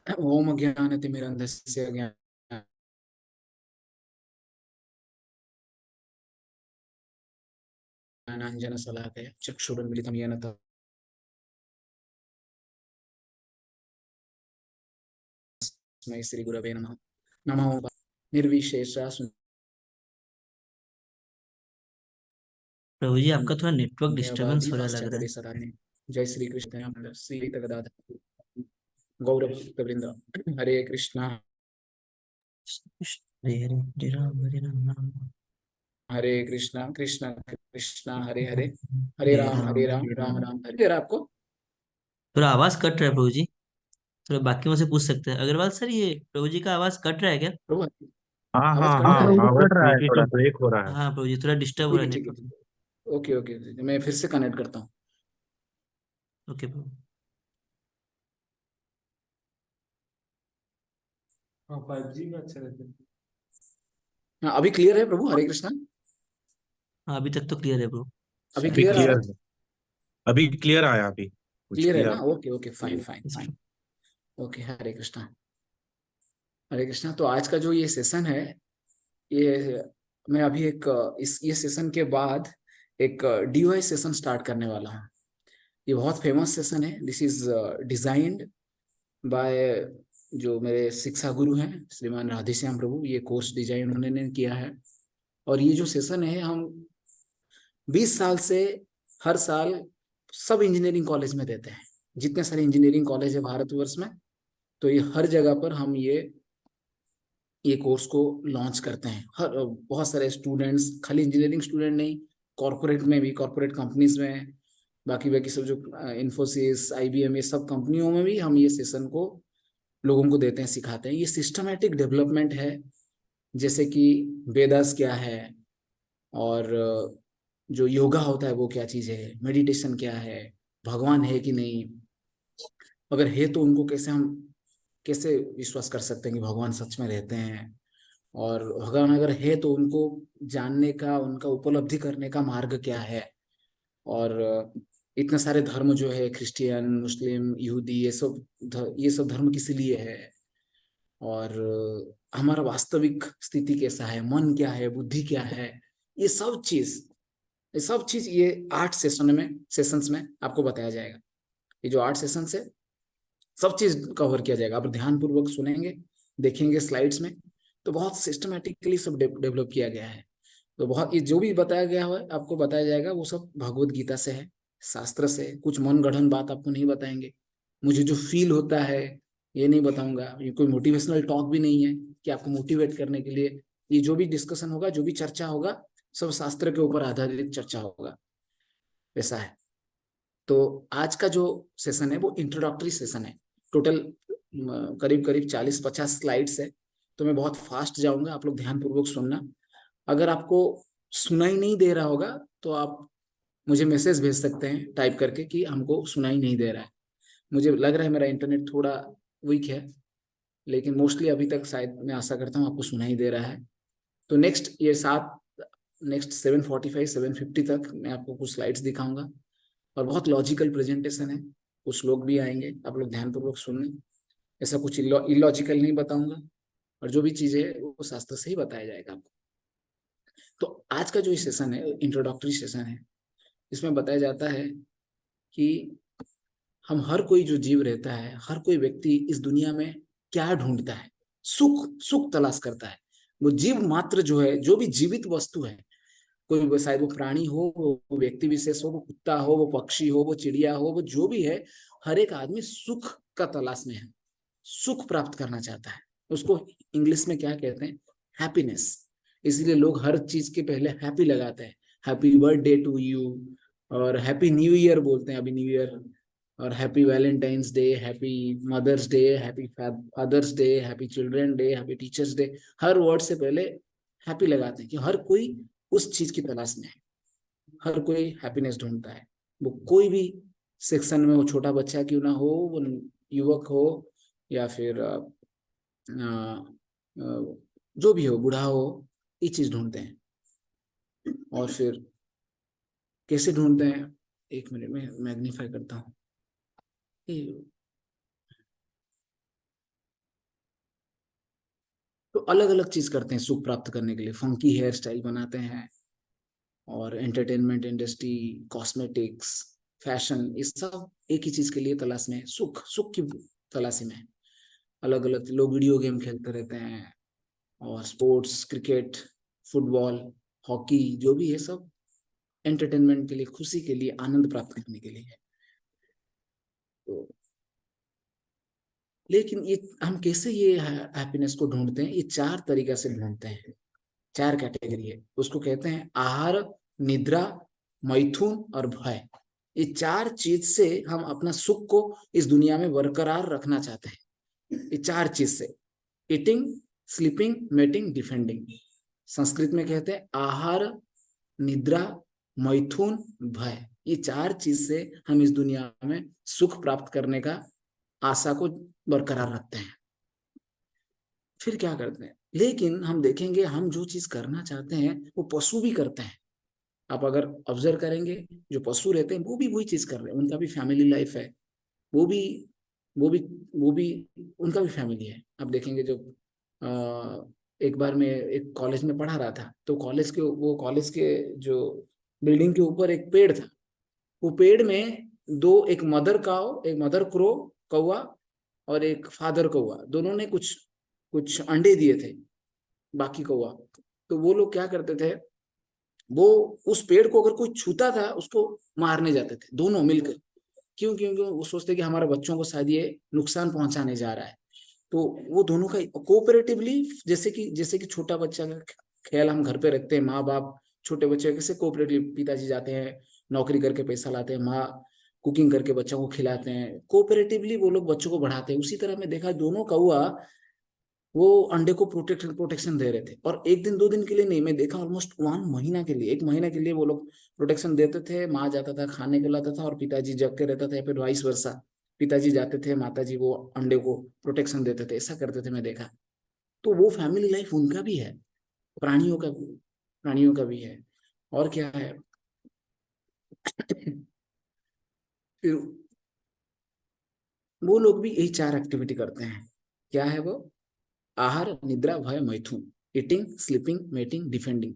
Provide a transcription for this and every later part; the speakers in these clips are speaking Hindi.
ओम अज्ञानतिमिरन्धस्य ज्ञानाञ्जनशलाकया चक्षुरुन्मिलितं येन तस्मै श्रीगुरवे नमः। नमो निर्विशेष प्रभु जी आपका थोड़ा नेटवर्क डिस्टरबेंस शून्यवादी हो रहा लग रहा पाश्चात्य है। सराने। जय श्री कृष्ण श्री गदाधर गौरव वृंद। हरे कृष्णा हरे हरे हरे राम राम हरे कृष्णा कृष्णा कृष्णा हरे हरे, हरे राम हरे राम राम। राम हरे हरे। आपको थोड़ा आवाज कट रहा है प्रभु जी। थोड़ा बाकी में से पूछ सकते हैं अग्रवाल सर, ये प्रभु जी का आवाज कट रहा है क्या? प्रभु हाँ आवाज हाँ कट हाँ, रहा है? आवाज बीच बीच में ब्रेक हो रहा है। हाँ प्रभु जी थोड़ा डिस्टर्ब हो ठीक रहा है है ठीक है नेटवर्क। ठीक है। ओके ओके, मैं फिर से कनेक्ट करता हूँ। ओके प्रभु। हाँ 5G में अच्छा रहता है। हाँ अभी क्लियर है प्रभु, हरे कृष्णा। हाँ अभी तक तो क्लियर है प्रभु। अभी अभी क्लियर आ रहा क्लियर है? है। अभी क्लियर आया, अभी कुछ क्लियर है किया। ना? Okay okay, fine fine Yes, fine. प्रभु। ओके हरे कृष्णा। हरे कृष्णा। तो आज का जो ये सेशन है, ये मैं अभी एक इस ये सेशन के बाद एक डीवाई सेशन स्टार्ट करने वाला हूँ। ये बहुत फेमस सेशन है। दिस इज डिजाइंड बाय जो मेरे शिक्षा गुरु हैं श्रीमान राधेश्याम प्रभु। ये कोर्स डिजाइन उन्होंने किया है। और ये जो सेशन है, हम 20 साल से हर साल सब इंजीनियरिंग कॉलेज में देते हैं। जितने सारे इंजीनियरिंग कॉलेज है भारतवर्ष में, तो ये हर जगह पर हम ये कोर्स को लॉन्च करते हैं। हर बहुत सारे स्टूडेंट्स, खाली इंजीनियरिंग स्टूडेंट नहीं, कॉरपोरेट में भी, कॉरपोरेट कंपनीज में, बाकी बाकी सब जो इन्फोसिस आईबीएम, ये सब कंपनियों में भी हम ये सेशन को लोगों को देते हैं, सिखाते हैं। ये सिस्टमैटिक डेवलपमेंट है। जैसे कि वेदास क्या है, और जो योगा होता है वो क्या चीज़ है, मेडिटेशन क्या है, भगवान है कि नहीं, अगर है तो उनको कैसे हम कैसे विश्वास कर सकते हैं कि भगवान सच में रहते हैं, और भगवान अगर है तो उनको जानने का, उनका उपलब्धि करने का मार्ग क्या है। और इतने सारे धर्म जो है, क्रिश्चियन, मुस्लिम, यहूदी, ये सब धर्म किस लिए है, और हमारा वास्तविक स्थिति कैसा है, मन क्या है, बुद्धि क्या है, ये सब चीज ये सब चीज ये 8 सेशंस में आपको बताया जाएगा। ये जो 8 सेशंस है, सब चीज कवर किया जाएगा। आप ध्यान पूर्वक सुनेंगे, देखेंगे स्लाइड्स में, तो बहुत सिस्टमेटिकली सब डेवलप किया गया है। तो बहुत, ये जो भी बताया गया है आपको बताया जाएगा, वो सब भगवत गीता से है, शास्त्र से। कुछ मन गढ़ंत बात आपको नहीं बताएंगे। मुझे जो फील होता है ये नहीं बताऊंगा। ये कोई मोटिवेशनल टॉक भी नहीं है कि आपको मोटिवेट करने के लिए। ये जो भी डिस्कशन होगा, जो भी चर्चा होगा, सब शास्त्र के ऊपर आधारित चर्चा होगा, वैसा है। तो आज का जो सेशन है वो इंट्रोडक्टरी सेशन है। टोटल करीब करीब 40-50 स्लाइड्स है। तो मैं बहुत फास्ट जाऊंगा, आप लोग ध्यान पूर्वक सुनना। अगर आपको सुनाई नहीं दे रहा होगा तो आप मुझे मैसेज भेज सकते हैं टाइप करके कि हमको सुनाई नहीं दे रहा है। मुझे लग रहा है मेरा इंटरनेट थोड़ा वीक है, लेकिन मोस्टली अभी तक शायद, मैं आशा करता हूँ आपको सुनाई दे रहा है। तो नेक्स्ट 7:45 7:50 तक मैं आपको कुछ स्लाइड्स दिखाऊंगा, और बहुत लॉजिकल प्रेजेंटेशन है। कुछ लोग भी आएंगे, आप लोग ध्यानपूर्वक सुनने। ऐसा कुछ इलॉजिकल नहीं बताऊंगा, और जो भी चीजें है वो शास्त्र से ही बताया जाएगा आपको। तो आज का जो सेशन है, इंट्रोडक्टरी सेशन है, इसमें बताया जाता है कि हम हर कोई जो जीव रहता है, हर कोई व्यक्ति इस दुनिया में क्या ढूंढता है, सुख सुख तलाश करता है। वो जीव मात्र जो है, जो भी जीवित वस्तु है, कोई शायद वो प्राणी हो, वो व्यक्ति विशेष हो, वो कुत्ता हो, वो पक्षी हो, वो चिड़िया हो, वो जो भी है, हर एक आदमी सुख का तलाश में है, सुख प्राप्त करना चाहता है। उसको इंग्लिश में क्या कहते हैं? हैप्पीनेस। इसलिए लोग हर चीज के पहले हैप्पी लगाते हैं। हैप्पी बर्थडे टू यू, और हैप्पी न्यू ईयर बोलते हैं, अभी न्यू ईयर, और happy Valentine's Day, happy Mother's Day, happy Father's Day, happy children day, happy Teachers' Day. हर वर्ड से पहले हैप्पी लगाते हैं कि हर कोई उस चीज की तलाश में है। हर कोई हैप्पीनेस ढूंढता है। वो कोई भी सेक्शन में, वो छोटा बच्चा क्यों ना हो, वो युवक हो, या फिर जो भी हो, बूढ़ा हो, ये चीज ढूंढते हैं। और फिर कैसे ढूंढते हैं? एक मिनट में मैग्नीफाई करता हूँ। तो अलग अलग चीज करते हैं सुख प्राप्त करने के लिए। फंकी हेयर स्टाइल बनाते हैं, और एंटरटेनमेंट इंडस्ट्री, कॉस्मेटिक्स, फैशन, ये सब एक ही चीज के लिए तलाश में है, सुख, सुख की तलाशी में है। अलग अलग लोग वीडियो गेम खेलते रहते हैं, और स्पोर्ट्स, क्रिकेट, फुटबॉल, हॉकी, जो भी है सब एंटरटेनमेंट के लिए, खुशी के लिए, आनंद प्राप्त करने के लिए है। तो लेकिन ये हम कैसे ये हैप्पीनेस को ढूंढते हैं? ये चार तरीका से ढूंढते हैं। चार कैटेगरी है, उसको कहते हैं आहार, निद्रा, मैथुन और भय। ये चार चीज से हम अपना सुख को इस दुनिया में बरकरार रखना चाहते हैं। ये चार चीज से, eating, sleeping, mating, defending. Sanskrit में कहते हैं आहार, निद्रा, मैथुन, भय। ये चार चीज से हम इस दुनिया में सुख प्राप्त करने का आशा को बरकरार रखते हैं। फिर क्या करते हैं? लेकिन हम देखेंगे हम जो चीज करना चाहते हैं वो पशु भी करते हैं। आप अगर ऑब्जर्व करेंगे, जो पशु रहते हैं वो भी वही चीज कर रहे हैं, उनका भी फैमिली लाइफ है, वो भी वो भी वो भी उनका भी फैमिली है। आप देखेंगे जो एक बार मैं एक कॉलेज में पढ़ा रहा था, तो कॉलेज के जो बिल्डिंग के ऊपर एक पेड़ था। वो पेड़ में दो, एक मदर काऊ, एक मदर क्रो, कौवा, और एक फादर कौवा, दोनों ने कुछ कुछ अंडे दिए थे बाकी कौवा। तो वो लोग क्या करते थे, वो उस पेड़ को अगर कोई छूता था उसको मारने जाते थे दोनों मिलकर। क्यों? क्योंकि वो सोचते कि हमारे बच्चों को शायद ये नुकसान पहुंचाने जा रहा है। तो वो दोनों का कोऑपरेटिवली, जैसे कि छोटा बच्चा का ख्याल हम घर पे रखते हैं, माँ बाप छोटे बच्चे कैसे कोऑपरेटिव, पिताजी जाते हैं नौकरी करके पैसा लाते हैं, माँ कुकिंग करके बच्चों को खिलाते हैं, कोऑपरेटिवली वो लोग बच्चों को बढ़ाते हैं। उसी तरह मैं देखा दोनों कौआ वो अंडे को प्रोटेक्शन दे रहे थे, और एक दिन दो दिन के लिए नहीं, मैं देखा ऑलमोस्ट 1 महीना के लिए, 1 महीना के लिए वो लोग प्रोटेक्शन देते थे। माँ जाता था खाने को लाता था, और पिताजी जग के रहता था, या फिर वाइस वर्सा, पिताजी जाते थे, माताजी वो अंडे को प्रोटेक्शन देते थे, ऐसा करते थे मैं देखा। तो वो फैमिली लाइफ उनका भी है, प्राणियों का भी है। और क्या है? फिर वो लोग भी यही चार एक्टिविटी करते हैं। क्या है वो? आहार, निद्रा, भय, मैथुन। Eating, sleeping, mating, defending.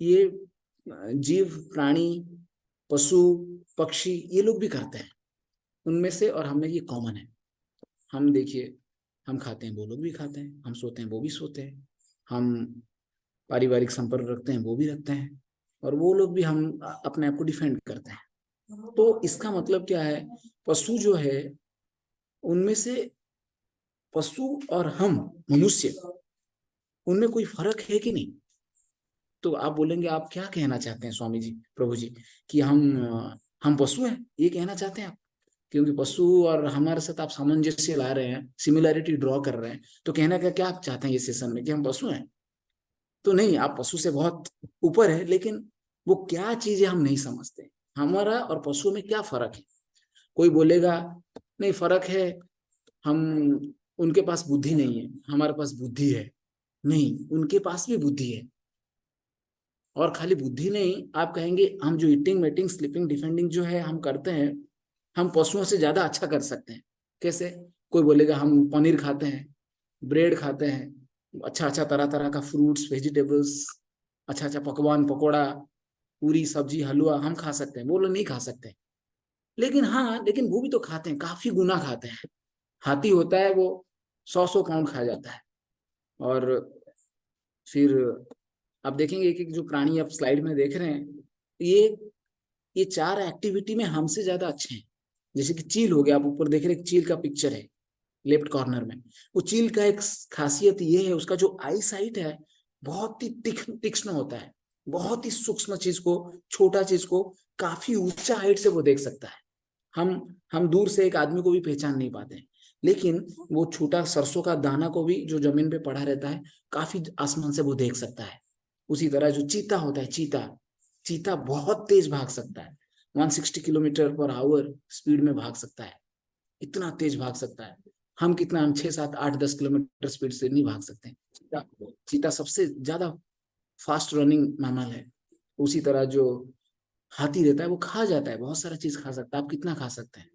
ये जीव, प्राणी, पशु, पक्षी, ये लोग भी करते हैं उनमें से, और हमें ये कॉमन है। हम देखिए, हम खाते हैं वो लोग भी खाते हैं, हम सोते हैं वो भी सोते हैं, हम पारिवारिक संपर्क रखते हैं वो भी रखते हैं, और वो लोग भी हम अपने आप को डिफेंड करते हैं। तो इसका मतलब क्या है? पशु जो है उनमें से, पशु और हम मनुष्य, उनमें कोई फर्क है कि नहीं? तो आप बोलेंगे आप क्या कहना चाहते हैं स्वामी जी, प्रभु जी, कि हम पशु हैं, ये कहना चाहते हैं आप? क्योंकि पशु और हमारे साथ आप सामंजस्य ला रहे हैं, सिमिलैरिटी ड्रॉ कर रहे हैं, तो कहना का क्या आप चाहते हैं ये सेशन में, कि हम पशु हैं? तो नहीं, आप पशु से बहुत ऊपर है, लेकिन वो क्या चीजें हम नहीं समझते। हमारा और पशु में क्या फर्क है? कोई बोलेगा नहीं फर्क है, हम, उनके पास बुद्धि नहीं है, हमारे पास बुद्धि है। नहीं, उनके पास भी बुद्धि है, और खाली बुद्धि नहीं, आप कहेंगे हम जो ईटिंग, मीटिंग, स्लीपिंग, डिफेंडिंग जो है हम करते हैं, हम पशुओं से ज्यादा अच्छा कर सकते हैं। कैसे? कोई बोलेगा हम पनीर खाते हैं, ब्रेड खाते हैं, अच्छा अच्छा तरह तरह का फ्रूट्स, वेजिटेबल्स, अच्छा अच्छा पकवान, पकौड़ा, पूरी, सब्जी, हलवा हम खा सकते हैं, वो लोग नहीं खा सकते। लेकिन हाँ, लेकिन वो भी तो खाते हैं, काफी गुना खाते हैं। हाथी होता है वो 100 100 पाउंड खा जाता है। और फिर आप देखेंगे एक एक जो प्राणी आप स्लाइड में देख रहे हैं, ये ये चार एक्टिविटी में हमसे ज्यादा अच्छे हैं। जैसे कि चील हो गया, आप ऊपर देख रहे हैं, चील का पिक्चर है लेफ्ट कॉर्नर में। वो चील का एक खासियत ये है, उसका जो आई साइट है बहुत ही तीक्ष्ण होता है, बहुत ही सूक्ष्म चीज को, छोटा चीज को काफी ऊंचा हाइट से वो देख सकता है। हम दूर से एक आदमी को भी पहचान नहीं पाते हैं, लेकिन वो छोटा सरसों का दाना को भी जो जमीन पे पड़ा रहता है, काफी आसमान से वो देख सकता है। उसी तरह जो चीता होता है, चीता चीता बहुत तेज भाग सकता है, 160 किलोमीटर पर आवर स्पीड में भाग सकता है, इतना तेज भाग सकता है। हम कितना, हम 6 7 8 10 किलोमीटर स्पीड से नहीं भाग सकते। चीता सबसे ज्यादा फास्ट रनिंग मैमल है। उसी तरह जो हाथी रहता है वो खा जाता है, बहुत सारा चीज खा सकता है, आप कितना खा सकते हैं।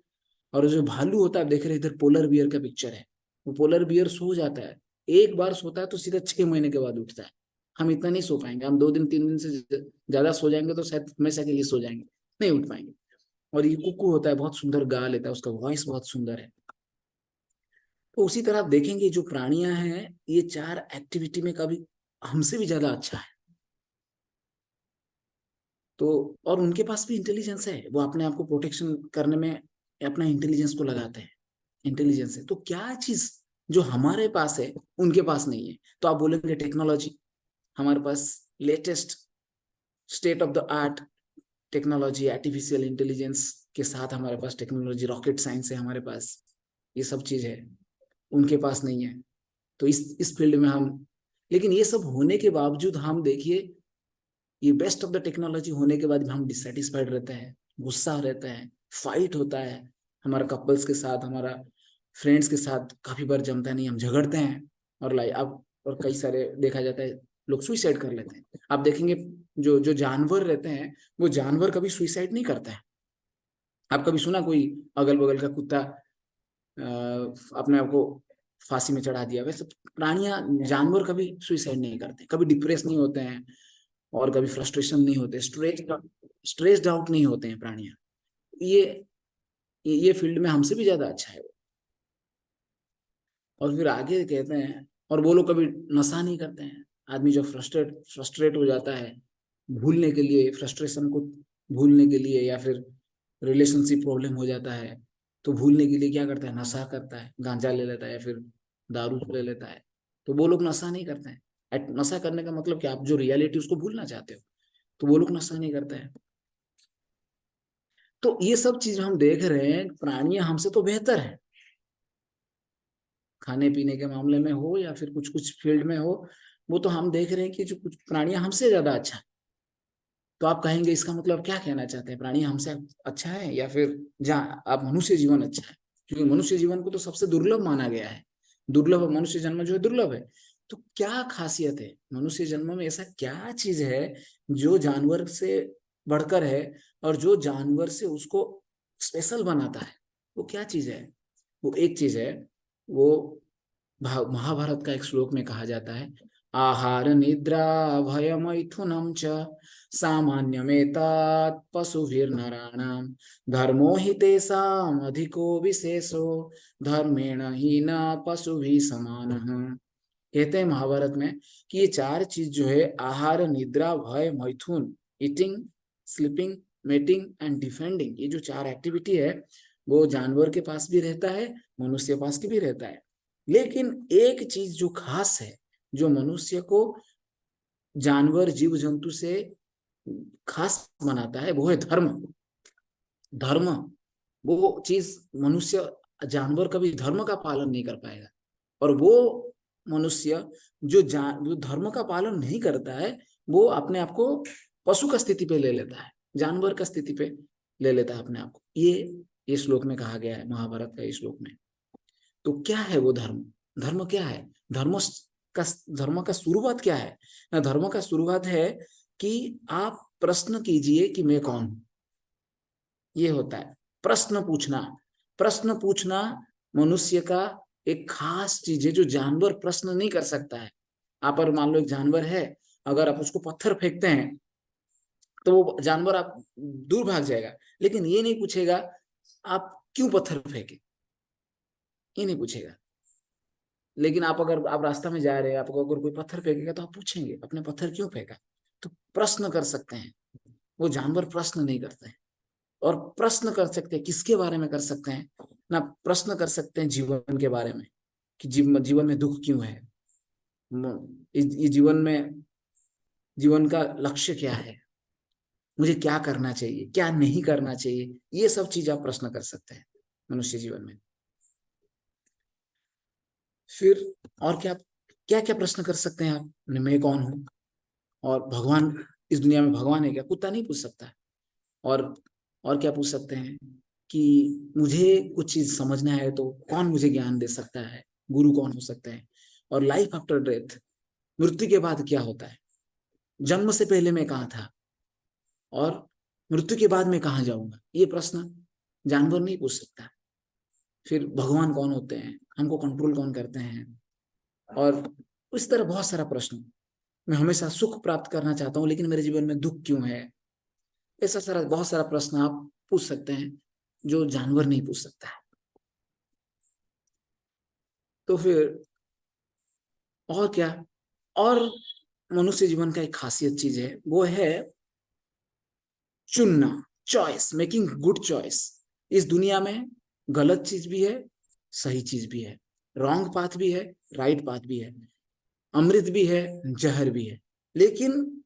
और जो भालू होता है, आप देख रहे हैं इधर पोलर बियर का पिक्चर है, वो पोलर बियर सो जाता है, एक बार सोता है तो सीधा 6 महीने के बाद उठता है। हम इतना नहीं सो पाएंगे, हम 2 दिन 3 दिन से ज्यादा सो जाएंगे तो शायद हमेशा के लिए सो जाएंगे, नहीं उठ पाएंगे। और ये कुकू होता है, बहुत सुंदर गा लेता है, उसका वॉइस बहुत सुंदर है। तो उसी तरह आप देखेंगे जो प्राणियां हैं ये 4 एक्टिविटी में कभी हमसे भी ज्यादा अच्छा है। तो और उनके पास भी इंटेलिजेंस है, वो अपने आप को प्रोटेक्शन करने में अपना इंटेलिजेंस को लगाते हैं। इंटेलिजेंस है तो क्या चीज जो हमारे पास है उनके पास नहीं है? तो आप बोलेंगे टेक्नोलॉजी। हमारे पास latest state of the art technology, artificial intelligence के साथ हमारे पास टेक्नोलॉजी, रॉकेट साइंस है हमारे पास, ये सब चीज है, उनके पास नहीं है। तो इस फील्ड में हम, लेकिन ये सब होने के बावजूद हम देखिए, ये बेस्ट ऑफ द टेक्नोलॉजी होने के बाद भी हम डिससेटिस्फाइड रहते हैं, गुस्सा रहता है, फाइट होता है हमारा कपल्स के साथ, हमारा फ्रेंड्स के साथ काफी बार जमता नहीं, हम झगड़ते हैं। और लाइक अब और कई सारे देखा जाता है लोग सुइसाइड कर लेते हैं। आप देखेंगे जो जो जानवर रहते हैं वो जानवर कभी सुइसाइड नहीं करता है। आप कभी सुना कोई अगल बगल का कुत्ता अपने आप को फांसी में चढ़ा दिया? वैसे प्राणियां, जानवर कभी सुइसाइड नहीं करते, कभी डिप्रेस नहीं होते हैं, और कभी फ्रस्ट्रेशन नहीं होते, स्ट्रेस्ड आउट नहीं होते हैं प्राणियां। ये फील्ड में हमसे भी ज्यादा अच्छा है वो। और फिर आगे कहते हैं, और वो लोग कभी नशा नहीं करते हैं। आदमी जब फ्रस्ट्रेट हो जाता है, भूलने के लिए, फ्रस्ट्रेशन को भूलने के लिए, या फिर रिलेशनशिप प्रॉब्लम हो जाता है तो भूलने के लिए क्या करता है? नशा करता है, गांजा ले लेता है या फिर दारू ले लेता है। तो वो लोग नशा नहीं करते हैं। नशा करने का मतलब कि आप जो रियलिटी उसको भूलना चाहते हो, तो वो लोग नशा नहीं करते हैं। तो ये सब चीज हम देख रहे हैं, प्राणियां हमसे तो बेहतर है, खाने पीने के मामले में हो या फिर कुछ कुछ फील्ड में हो। वो तो हम देख रहे हैं कि जो कुछ प्राणियां हमसे ज्यादा अच्छा है। तो आप कहेंगे इसका मतलब क्या कहना चाहते हैं, प्राणी हमसे अच्छा है या फिर जहाँ आप मनुष्य जीवन अच्छा है? क्योंकि मनुष्य जीवन को तो सबसे दुर्लभ माना गया है, दुर्लभ मनुष्य जन्म जो है दुर्लभ है। तो क्या खासियत है मनुष्य जन्म में, ऐसा क्या चीज है जो जानवर से बढ़कर है और जो जानवर से उसको स्पेशल बनाता है? वो क्या चीज है? वो एक चीज है, वो महाभारत का एक श्लोक में कहा जाता है, आहार निद्रा भय मैथुनम च सामान्यमेतात् पशुभिर्नराणाम धर्मो हि तेषाम् अधिको विशेषो धर्मेण हि न पशुभिः समानः। कहते हैं महाभारत में कि ये 4 चीज जो है, आहार निद्रा भय मैथुन, eating sleeping mating and defending, ये जो 4 एक्टिविटी है वो जानवर के पास भी रहता है, मनुष्य के पास भी रहता है। लेकिन एक चीज जो खास है, जो मनुष्य को जानवर जीव जंतु से खास बनाता है, वो है धर्म। धर्म, वो चीज मनुष्य, जानवर कभी धर्म का पालन नहीं कर पाएगा। और वो मनुष्य जो धर्म का पालन नहीं करता है, वो अपने आप को पशु का स्थिति पे ले लेता है, जानवर का स्थिति पे ले लेता है अपने आप को। ये श्लोक में कहा गया है, महाभारत का ये श्लोक में। तो क्या है वो धर्म? धर्म क्या है? धर्म का शुरुआत क्या है ना? धर्म का शुरुआत है कि आप प्रश्न कीजिए कि मैं कौन हूं। ये होता है प्रश्न पूछना। प्रश्न पूछना मनुष्य का एक खास चीज है जो जानवर प्रश्न नहीं कर सकता है। आप और मान लो एक जानवर है, अगर आप उसको पत्थर फेंकते हैं तो वो जानवर आप दूर भाग जाएगा, लेकिन ये नहीं पूछेगा आप क्यों पत्थर फेंके, ये नहीं पूछेगा। लेकिन अगर आप रास्ता में जा रहे हैं, आपको अगर कोई पत्थर फेंकेगा तो आप पूछेंगे अपने पत्थर क्यों फेंका। तो प्रश्न कर सकते हैं, वो जानवर प्रश्न नहीं करते हैं। और प्रश्न कर सकते हैं किसके बारे में कर सकते हैं ना? प्रश्न कर सकते हैं जीवन के बारे में कि जीवन में दुख क्यों है, ये जीवन का लक्ष्य क्या है, मुझे क्या करना चाहिए क्या नहीं करना चाहिए, ये सब चीज आप प्रश्न कर सकते हैं मनुष्य जीवन में। फिर और क्या क्या क्या प्रश्न कर सकते हैं आप? मैं कौन हूं, और भगवान, इस दुनिया में भगवान है क्या? कुत्ता नहीं पूछ सकता है। और क्या पूछ सकते हैं कि मुझे कुछ चीज समझना है तो कौन मुझे ज्ञान दे सकता है, गुरु कौन हो सकता है? और लाइफ आफ्टर डेथ, मृत्यु के बाद क्या होता है? जन्म से पहले मैं कहाँ था और मृत्यु के बाद मैं कहाँ जाऊंगा? ये प्रश्न जानवर नहीं पूछ सकता। फिर भगवान कौन होते हैं, हमको कंट्रोल कौन करते हैं, और इस तरह बहुत सारा प्रश्न। मैं हमेशा सुख प्राप्त करना चाहता हूँ लेकिन मेरे जीवन में दुख क्यों है। ऐसा सारा बहुत सारा प्रश्न आप पूछ सकते हैं जो जानवर नहीं पूछ सकता है। तो फिर और क्या, और मनुष्य जीवन का एक खासियत चीज है, वो है चुनना, चॉइस, मेकिंग गुड चॉइस। इस दुनिया में गलत चीज भी है, सही चीज भी है, रॉन्ग पाथ भी है, राइट पाथ भी है, अमृत भी है, जहर भी है। लेकिन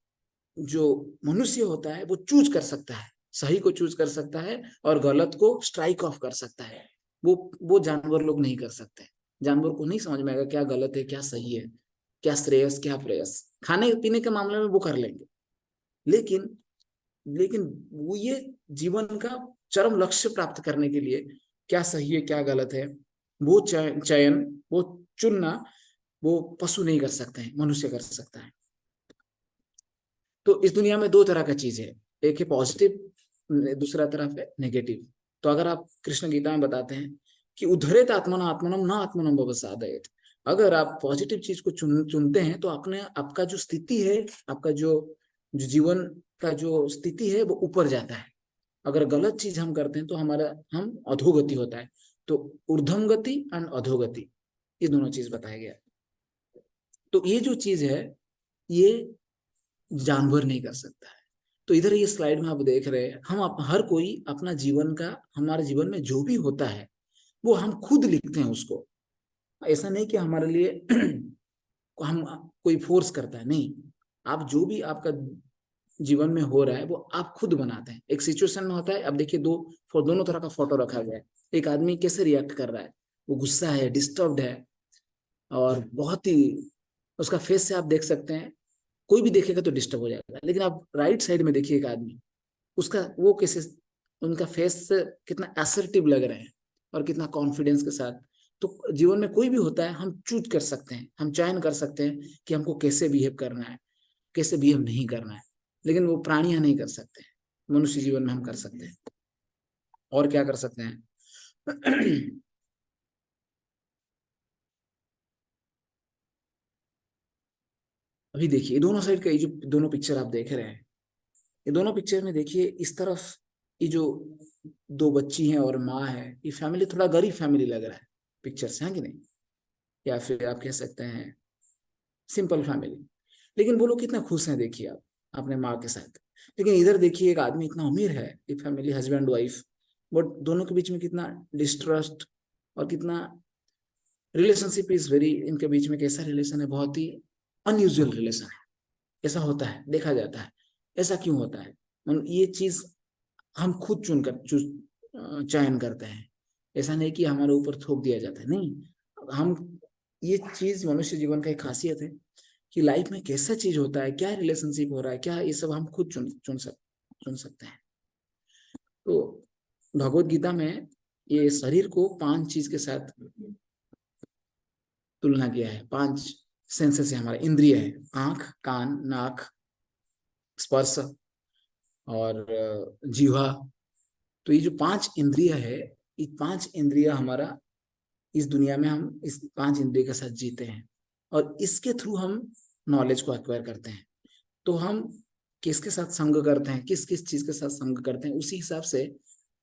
जो मनुष्य होता है वो चूज कर सकता है, सही को चूज कर सकता है और गलत को स्ट्राइक ऑफ कर सकता है। वो जानवर लोग नहीं कर सकते। जानवर को नहीं समझ में आएगा क्या गलत है क्या सही है, क्या श्रेयस क्या प्रेयस। खाने पीने के मामले में वो कर लेंगे, लेकिन लेकिन वो ये जीवन का चरम लक्ष्य प्राप्त करने के लिए क्या सही है क्या गलत है, वो चयन, वो चुनना, वो पशु नहीं कर सकते हैं, मनुष्य कर सकता है। तो इस दुनिया में दो तरह का चीज है, एक है पॉजिटिव, दूसरा तरफ है नेगेटिव। तो अगर आप कृष्ण गीता में बताते हैं कि उद्धरेत आत्मना आत्मनम न आत्मनम व्यवसादयेत, अगर आप पॉजिटिव चीज को चुनते हैं तो अपने आपका जो स्थिति है, आपका जो जीवन का जो स्थिति है वो ऊपर जाता है। अगर गलत चीज हम करते हैं तो हम अधोगति होता है। तो ऊर्ध्वम गति एंड अधोगति, ये दोनों चीज बताया गया। तो ये जो चीज है ये जानवर नहीं कर सकता है। तो इधर ये स्लाइड में आप देख रहे हैं, हर कोई अपना जीवन का, हमारे जीवन में जो भी होता है वो हम खुद लिखते हैं उसको। ऐसा नहीं कि हमारे लिए हम कोई फोर्स करता है, नहीं। आप जो भी आपका जीवन में हो रहा है वो आप खुद बनाते हैं। एक सिचुएशन में होता है, अब देखिए दोनों तरह का फोटो रखा गया है। एक आदमी कैसे रिएक्ट कर रहा है, वो गुस्सा है, डिस्टर्ब्ड है, और बहुत ही उसका फेस से आप देख सकते हैं, कोई भी देखेगा तो डिस्टर्ब हो जाएगा। लेकिन आप राइट साइड में देखिए एक आदमी, उसका वो कैसे, उनका फेस से कितना असर्टिव लग रहे हैं और कितना कॉन्फिडेंस के साथ। तो जीवन में कोई भी होता है हम चूज कर सकते हैं, हम चयन कर सकते हैं कि हमको कैसे बिहेव करना है, कैसे बिहेव नहीं करना है। लेकिन वो प्राणियां नहीं कर सकते, मनुष्य जीवन में हम कर सकते हैं। और क्या कर सकते हैं? अभी देखिए दोनों साइड का ये जो दोनों पिक्चर आप देख रहे हैं, ये दोनों पिक्चर में देखिए इस तरफ ये जो दो बच्ची हैं और माँ है, ये फैमिली थोड़ा गरीब फैमिली लग रहा है पिक्चर से, है कि नहीं? या फिर आप कह सकते हैं सिंपल फैमिली। लेकिन वो लोग कितना खुश हैं देखिए आप अपने माँ के साथ। लेकिन इधर देखिए एक आदमी इतना अमीर है, एक फैमिली हस्बैंड वाइफ, बट दोनों के बीच में कितना डिस्ट्रस्ट और कितना रिलेशनशिप इज वेरी, इनके बीच में कैसा रिलेशन है, बहुत ही अनयूजुअल रिलेशन है। ऐसा होता है, देखा जाता है। ऐसा क्यों होता है? ये चीज हम खुद चयन करते हैं। ऐसा नहीं कि हमारे ऊपर थोप दिया जाता है, नहीं। हम, ये चीज मनुष्य जीवन का एक खासियत है कि लाइफ में कैसा चीज होता है, क्या रिलेशनशिप हो रहा है, क्या, ये सब हम खुद चुन सकते हैं। तो भगवत गीता में ये शरीर को 5 चीज के साथ तुलना किया है। 5 सेंसेस है, हमारे इंद्रिय है, आंख, कान, नाक, स्पर्श और जीवा। तो ये जो 5 इंद्रिय है, ये 5 इंद्रिय हमारा इस दुनिया में, हम इस 5 इंद्रिय के साथ जीते हैं और इसके थ्रू हम नॉलेज को एक्वायर करते हैं। तो हम किसके साथ संग करते हैं, किस किस चीज के साथ संग करते हैं, उसी हिसाब से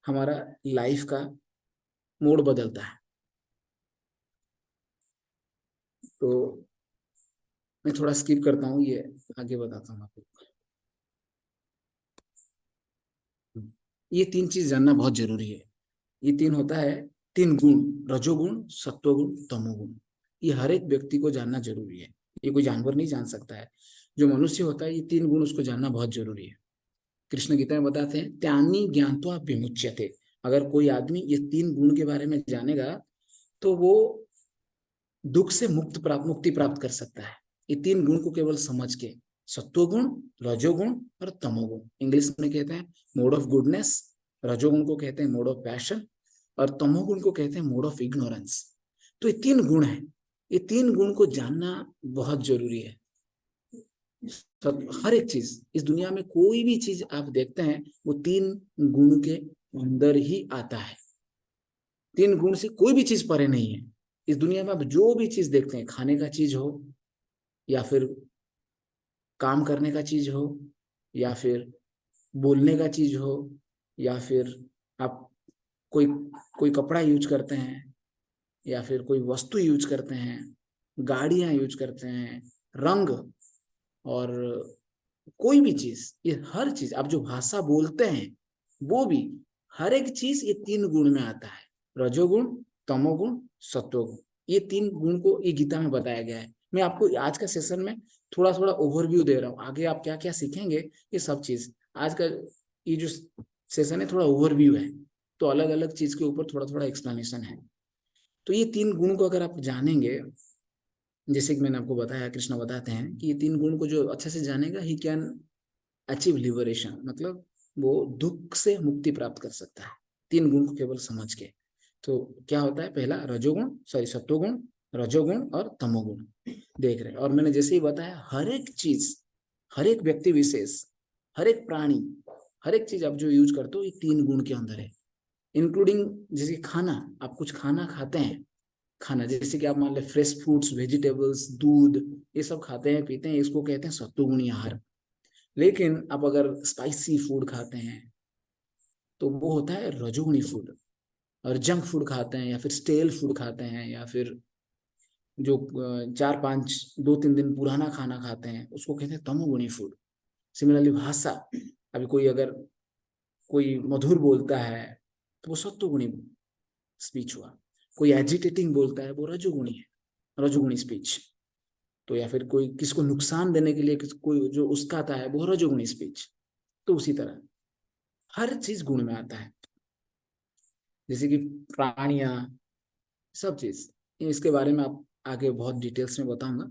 हमारा लाइफ का मोड बदलता है। तो मैं थोड़ा स्किप करता हूँ, ये आगे बताता हूँ आपको। ये 3 चीज जानना बहुत जरूरी है। ये 3 होता है, 3 गुण, रजोगुण, सत्वगुण, तमोगुण। ये हर एक व्यक्ति को जानना जरूरी है। ये कोई जानवर नहीं जान सकता है। जो मनुष्य होता है ये 3 गुण उसको जानना बहुत जरूरी है। कृष्ण गीता में बताते हैं, त्यानी ज्ञानत्वा विमुच्यते। अगर कोई आदमी ये 3 गुण के बारे में जानेगा तो वो दुख से मुक्ति प्राप्त कर सकता है। ये 3 गुण को केवल समझ के, सत्वगुण, रजोगुण और तमोगुण, इंग्लिश में कहते हैं मोड ऑफ गुडनेस। रजोगुण को कहते हैं मोड ऑफ पैशन और तमोगुण को कहते हैं मोड ऑफ इग्नोरेंस। तो ये 3 गुण है, ये 3 गुण को जानना बहुत जरूरी है। हर एक चीज इस दुनिया में, कोई भी चीज आप देखते हैं वो 3 गुण के अंदर ही आता है। 3 गुण से कोई भी चीज परे नहीं है। इस दुनिया में आप जो भी चीज देखते हैं, खाने का चीज हो या फिर काम करने का चीज हो या फिर बोलने का चीज हो या फिर आप कोई कोई कपड़ा यूज करते हैं या फिर कोई वस्तु यूज करते हैं, गाड़ियां यूज करते हैं, रंग और कोई भी चीज, ये हर चीज आप जो भाषा बोलते हैं वो भी, हर एक चीज ये तीन गुण में आता है, रजोगुण, तमोगुण, सत्वगुण। ये तीन गुण को ये गीता में बताया गया है। मैं आपको आज का सेशन में थोड़ा थोड़ा ओवरव्यू दे रहा हूँ, आगे आप क्या क्या सीखेंगे ये सब चीज। आज का ये जो सेशन है थोड़ा ओवरव्यू है, तो अलग अलग चीज के ऊपर थोड़ा थोड़ा एक्सप्लेनेशन है। तो ये तीन गुण को अगर आप जानेंगे, जैसे कि मैंने आपको बताया, कृष्ण बताते हैं कि ये तीन गुण को जो अच्छे से जानेगा ही कैन अचीव लिबरेशन, मतलब वो दुख से मुक्ति प्राप्त कर सकता है तीन गुण को केवल समझ के। तो क्या होता है, पहला रजोगुण, सॉरी सत्वगुण, रजोगुण और तमोगुण देख रहे हैं। और मैंने जैसे ही बताया, हर एक चीज, हर एक व्यक्ति विशेष, हर एक प्राणी, हर एक चीज आप जो यूज करते हो ये तीन गुण के अंदर है, इंक्लूडिंग जैसे खाना, आप कुछ खाना खाते हैं, खाना जैसे कि आप मान ले फ्रेश फ्रूट्स, वेजिटेबल्स, दूध, ये सब खाते हैं पीते हैं, इसको कहते हैं सत्वगुणी आहार। लेकिन आप अगर स्पाइसी फूड खाते हैं तो वो होता है रजोगुणी फूड। और जंक फूड खाते हैं या फिर स्टेल फूड खाते हैं या फिर जो 4-5 2-3 दिन पुराना खाना खाते हैं उसको कहते हैं तमोगुणी फूड। सिमिलरली भाषा, अभी कोई अगर कोई मधुर बोलता है तो वो सत्वगुणी स्पीच हुआ, कोई एजिटेटिंग बोलता है वो रजोगुणी है, रजोगुणी स्पीच। तो या फिर कोई किसको नुकसान देने के लिए कोई जो उस्काता है वो रजोगुणी स्पीच। तो उसी तरह हर चीज गुण में आता है, जैसे कि प्राणियां, सब चीज। इसके बारे में आप आगे बहुत डिटेल्स में बताऊंगा,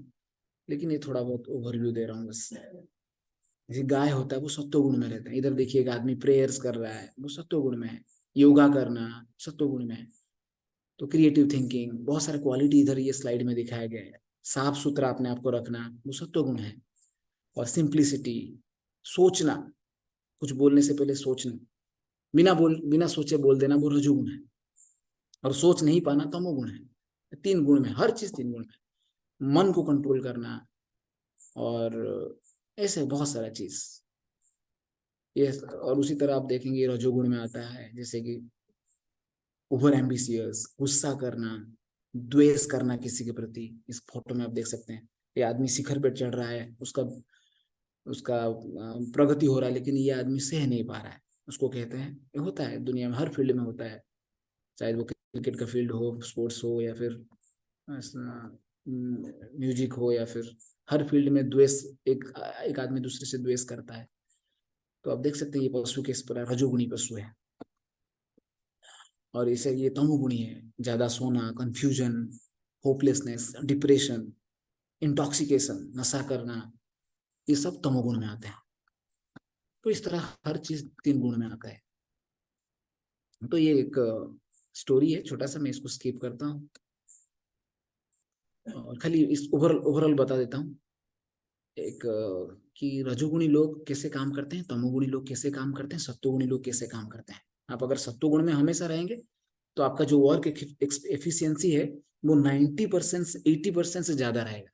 लेकिन ये थोड़ा बहुत ओवरव्यू दे रहा हूँ बस। जैसे गाय होता है वो सत्व गुण में रहता है, इधर देखिए एक आदमी प्रेयर्स कर रहा है वो सत्व गुण में है, योगा करना सत्व गुण में है। तो क्रिएटिव थिंकिंग, बहुत सारे क्वालिटी इधर ये स्लाइड में दिखाया गया है। साफ सुथरा अपने आप को रखना वो सत्व गुण है। और सिंप्लिसिटी, सोचना, कुछ बोलने से पहले सोचना, बिना सोचे बोल देना वो रजोगुण है। और सोच नहीं पाना तमोगुण है। तीन गुण में, हर चीज तीन गुण में। मन को कंट्रोल करना और ऐसे बहुत सारा चीज ये। और उसी तरह आप देखेंगे रजोगुण में आता है, जैसे कि ओवर एम्बिशियस, गुस्सा करना, द्वेष करना किसी के प्रति। इस फोटो में आप देख सकते हैं ये आदमी शिखर पे चढ़ रहा है, उसका उसका प्रगति हो रहा है, लेकिन ये आदमी सह नहीं पा रहा है। उसको कहते हैं, ये होता है दुनिया में, हर फील्ड में होता है, चाहे वो क्रिकेट का फील्ड हो, स्पोर्ट्स हो या फिर म्यूजिक हो या फिर हर फील्ड में द्वेष, एक एक आदमी दूसरे से द्वेष करता है। तो आप देख सकते हैं ये पशु किस प्रकार रजोगुणी पशु है। और इसे ये तमोगुणी है, ज्यादा सोना, कंफ्यूजन, होपलेसनेस, डिप्रेशन, इंटॉक्सिकेशन, नशा करना, ये सब तमोगुण में आते हैं। तो इस तरह हर चीज तीन गुण में आता है। तो ये एक स्टोरी है छोटा सा, मैं इसको स्किप करता हूँ और खाली इस ओवरऑल बता देता हूँ एक कि रजोगुणी लोग कैसे काम करते हैं, तमोगुणी लोग कैसे काम करते हैं, सत्वगुणी लोग कैसे काम करते हैं। आप अगर सत्वगुण में हमेशा रहेंगे तो आपका जो वर्क एफिशिएंसी है वो 90% 80% से ज्यादा रहेगा।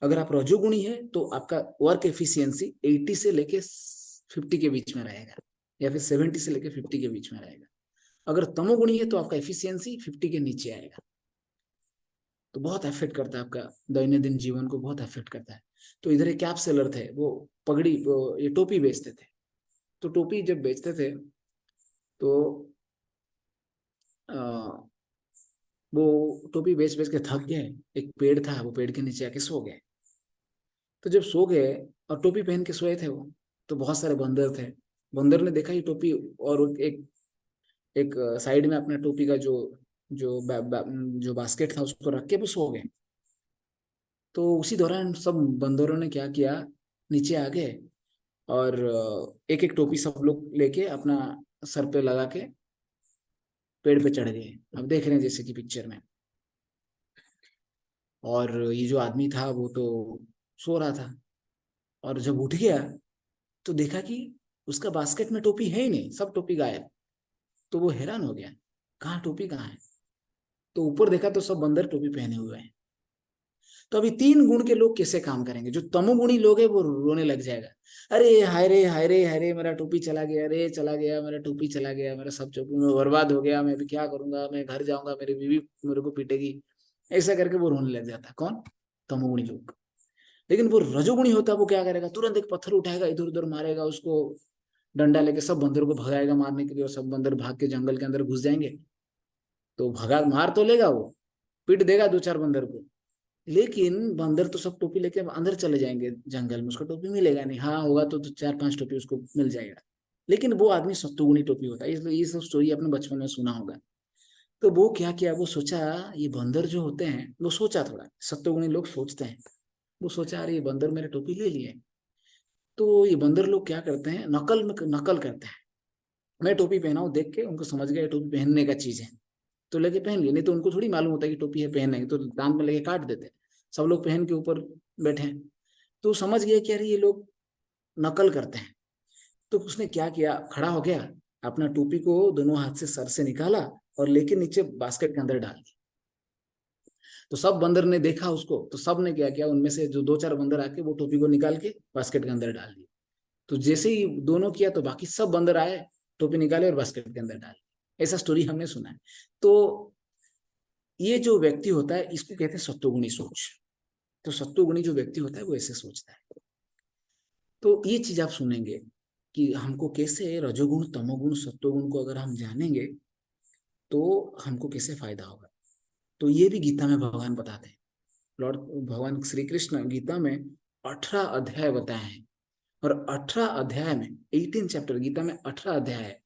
अगर आप रजोगुणी है तो आपका वर्क एफिशिएंसी 80 से लेके 50 के बीच में रहेगा, या फिर 70 से लेके 50 के बीच में रहेगा। अगर तमोगुणी है तो आपका एफिशिएंसी 50 के नीचे आएगा। तो बहुत अफेक्ट करता है आपका दैनंदिन जीवन को, बहुत अफेक्ट करता है। तो इधर एक कैप सेलर थे, वो पगड़ी, वो ये टोपी बेचते थे। तो टोपी जब बेचते थे तो वो टोपी बेच बेच के थक गए, एक पेड़ था, वो पेड़ के नीचे आके सो गए। तो जब सो गए और टोपी पहन के सोए थे वो, तो बहुत सारे बंदर थे। बंदर ने देखा ये टोपी, और एक एक साइड में अपना टोपी का जो बास्केट था उसको रख के वो सो गए। तो उसी दौरान सब बंदरों ने क्या किया, नीचे आ गए और एक एक टोपी सब लोग लेके अपना सर पे लगा के पेड़ पे चढ़ गए। अब देख रहे हैं जैसे कि पिक्चर में। और ये जो आदमी था वो तो सो रहा था, और जब उठ गया तो देखा कि उसका बास्केट में टोपी है ही नहीं, सब टोपी गायब। तो वो हैरान हो गया, कहाँ टोपी कहाँ है। तो ऊपर देखा तो सब बंदर टोपी पहने हुए हैं। तो अभी 3 गुण के लोग कैसे काम करेंगे? जो तमोगुणी लोग हैं वो रोने लग जाएगा, अरे हाय रे हाय रे हाय रे, मेरा टोपी चला गया, अरे चला गया, मेरा टोपी चला गया, मेरा सब टोपी में बर्बाद हो गया, मैं अभी क्या करूंगा, मैं घर जाऊंगा, मेरी बीवी मेरे को पीटेगी। ऐसा करके वो रोने लग जाता है। कौन? तमोगुणी लोग। लेकिन वो रजोगुणी होता है, वो क्या करेगा? तुरंत एक पत्थर उठाएगा, इधर उधर मारेगा, उसको डंडा लेके सब बंदरों को भगाएगा मारने के लिए, और सब बंदर भाग के जंगल के अंदर घुस जाएंगे। तो भगा मार तो लेगा वो, पीट देगा 2-4 बंदर को, लेकिन बंदर तो सब टोपी लेके अंदर चले जाएंगे जंगल में, उसको टोपी मिलेगा नहीं। हाँ होगा तो 4-5 टोपी उसको मिल जाएगा, लेकिन वो आदमी सत्तोगुणी टोपी होता है। इसलिए ये सब स्टोरी आपने बचपन में सुना होगा। तो वो क्या किया, वो सोचा ये बंदर जो होते हैं, वो सोचा, थोड़ा सत्तोगुणी लोग सोचते हैं, वो सोचा अरे ये बंदर मेरे टोपी ले लिए। तो ये बंदर लोग क्या करते हैं, नकल करते हैं। मैं टोपी पहना हूं, देख के उनको समझ गया ये टोपी पहनने का चीज है, तो लेके पहन लिए। नहीं तो उनको थोड़ी मालूम होता है कि टोपी है, पहनेंगे तो दांत में लेके काट देते। सब लोग पहन के ऊपर बैठे हैं, तो समझ गया कि अरे ये लोग नकल करते हैं। तो उसने क्या किया, खड़ा हो गया, अपना टोपी को दोनों हाथ से सर से निकाला और लेके नीचे बास्केट के अंदर डाल दिया। तो सब बंदर ने देखा उसको, तो सब ने क्या किया, उनमें से जो 2-4 बंदर आके वो टोपी को निकाल के बास्केट के अंदर डाल दिया। तो जैसे ही दोनों किया तो बाकी सब बंदर आए, टोपी निकाले और बास्केट के अंदर डाले। ऐसा स्टोरी हमने सुना है। तो ये जो व्यक्ति होता है इसको कहते हैं सत्वगुणी सोच। तो सत्वगुणी जो व्यक्ति होता है वो ऐसे सोचता है। तो ये चीज आप सुनेंगे कि हमको कैसे रजोगुण, तमोगुण, सत्वगुण को अगर हम जानेंगे तो हमको कैसे फायदा होगा। तो ये भी गीता में भगवान बताते हैं। लॉर्ड भगवान श्री कृष्ण गीता में 18 अध्याय बताए हैं, और 18 अध्याय में 18 चैप्टर, गीता में 18 अध्याय है।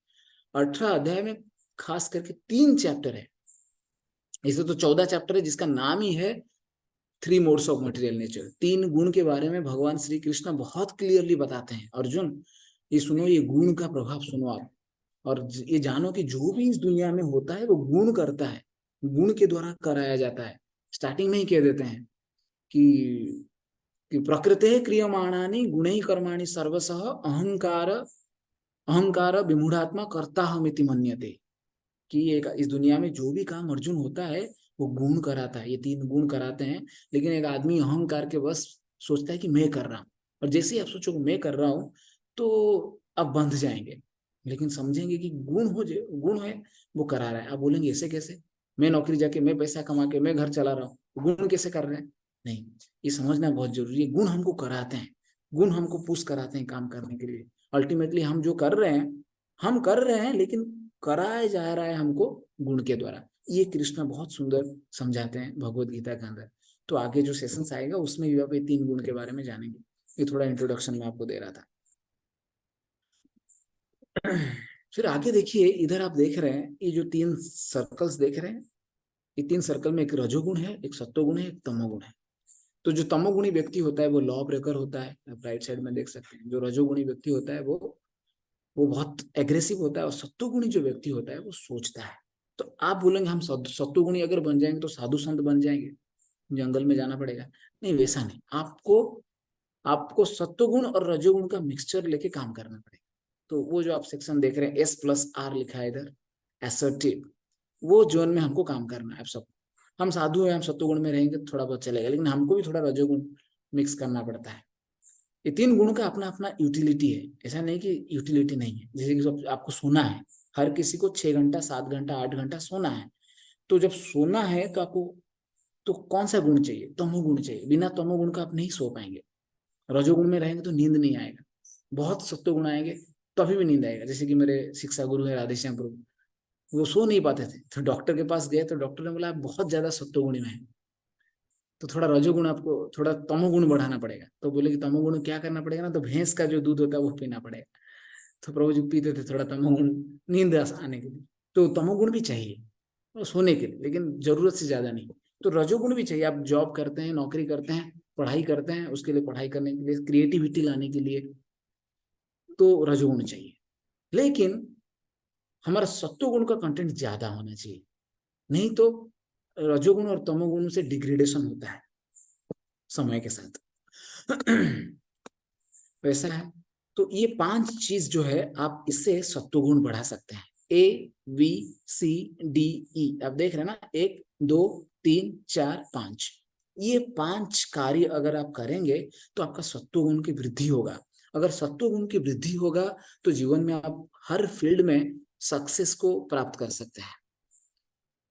18 अध्याय में खास करके 3 चैप्टर है। इसे तो 14 चैप्टर है जिसका नाम ही है 3 मोड्स ऑफ मटेरियल नेचर। 3 गुण के बारे में भगवान श्री कृष्ण बहुत क्लियरली बताते हैं। अर्जुन ये सुनो, ये गुण का प्रभाव सुनो आप, और ये जानो कि जो भी इस दुनिया में होता है वो गुण करता है, गुण के द्वारा कराया जाता है। स्टार्टिंग में ही कह देते हैं कि प्रकृते क्रियमाणानि गुणैः कर्माणि सर्वशः अहंकार अहंकार विमूढ़ात्मा कर्ता हमिति मन्यते। कि एक इस दुनिया में जो भी काम अर्जुन होता है वो गुण कराता है, ये 3 गुण कराते हैं। लेकिन एक आदमी अहंकार के बस सोचता है कि मैं कर रहा हूँ, और जैसे ही आप सोचो मैं कर रहा हूँ तो आप बंध जाएंगे। लेकिन समझेंगे कि गुण है, वो करा रहा है। आप बोलेंगे ऐसे कैसे, मैं नौकरी जाके, मैं पैसा कमा के, मैं घर चला रहा हूँ, गुण कैसे कर रहे हैं? नहीं, ये समझना बहुत जरूरी है। गुण हमको कराते हैं, गुण हमको पुश कराते हैं काम करने के लिए। अल्टीमेटली हम जो कर रहे हैं, हम कर रहे हैं, लेकिन कराया जा रहा है हमको गुण के द्वारा। ये कृष्ण बहुत सुंदर समझाते हैं भगवत गीता के अंदर। तो आगे जो सेशंस आएगा उसमें भी आप ये 3 गुण के बारे में जानेंगे। ये थोड़ा इंट्रोडक्शन में आपको दे रहा था। फिर आगे देखिए, इधर आप देख रहे हैं ये जो 3 सर्कल्स देख रहे हैं, ये 3 सर्कल में एक रजोगुण है, एक सत्वगुण है, एक तमोगुण है। तो जो तमोगुणी व्यक्ति होता है वो लॉ ब्रेकर होता है, आप राइट साइड में देख सकते हैं। जो रजोगुणी व्यक्ति होता है वो बहुत एग्रेसिव होता है, और सत्वगुणी जो व्यक्ति होता है वो सोचता है। तो आप बोलेंगे हम सत्वगुणी अगर बन जाएंगे तो साधु संत बन जाएंगे, जंगल में जाना पड़ेगा। नहीं, वैसा नहीं। आपको आपको सत्वगुण और रजोगुण का मिक्सचर लेके काम करना पड़ेगा। तो वो जो आप सेक्शन देख रहे हैं S+R लिखा है इधर, एसर्टिव, वो जोन में हमको काम करना है। आप सब, हम साधु हैं, हम सत्वगुण में रहेंगे तो थोड़ा बहुत चलेगा, लेकिन हमको भी थोड़ा रजोगुण मिक्स करना पड़ता है। ये 3 गुण का अपना अपना यूटिलिटी है, ऐसा नहीं कि यूटिलिटी नहीं है। जैसे कि आपको सोना है, हर किसी को 6 घंटा, 7 घंटा, 8 घंटा सोना है। तो जब सोना है तो आपको तो कौन सा गुण चाहिए? तमोगुण चाहिए। बिना तमोगुण का आप नहीं सो पाएंगे। रजोगुण में रहेंगे तो नींद नहीं आएगा, बहुत सत्वगुण आएंगे तो अभी भी नींद आएगा। जैसे कि मेरे शिक्षा गुरु है राधेश्याम प्रभु, वो सो नहीं पाते थे, तो डॉक्टर के पास गए तो डॉक्टर ने बोला आप बहुत ज्यादा सत्वगुणी में है, तो थोड़ा रजोगुण, आपको थोड़ा तमोगुण बढ़ाना पड़ेगा। तो बोले कि तमोगुण क्या करना पड़ेगा ना, तो भैंस का जो दूध होता है वो पीना पड़ेगा। तो प्रभु जी पीते थे थोड़ा तमोगुण, नींद आने के लिए। तो तमोगुण भी चाहिए और सोने के लिए, लेकिन जरूरत से ज्यादा नहीं। तो रजोगुण भी चाहिए। आप जॉब करते हैं, नौकरी करते हैं, पढ़ाई करते हैं, उसके लिए, पढ़ाई करने के लिए, क्रिएटिविटी लाने के लिए, तो रजोगुण चाहिए। लेकिन हमारा सत्वगुण का कंटेंट ज्यादा होना चाहिए, नहीं तो रजोगुण और तमोगुण से डिग्रेडेशन होता है समय के साथ। वैसा है। तो ये 5 चीज जो है, आप इससे सत्वगुण बढ़ा सकते हैं। ABCDE, आप देख रहे हैं ना, 1 2 3 4 5, ये 5 कार्य अगर आप करेंगे तो आपका सत्व गुण की वृद्धि होगा। अगर सत्व गुण की वृद्धि होगा तो जीवन में आप हर फील्ड में सक्सेस को प्राप्त कर सकते हैं,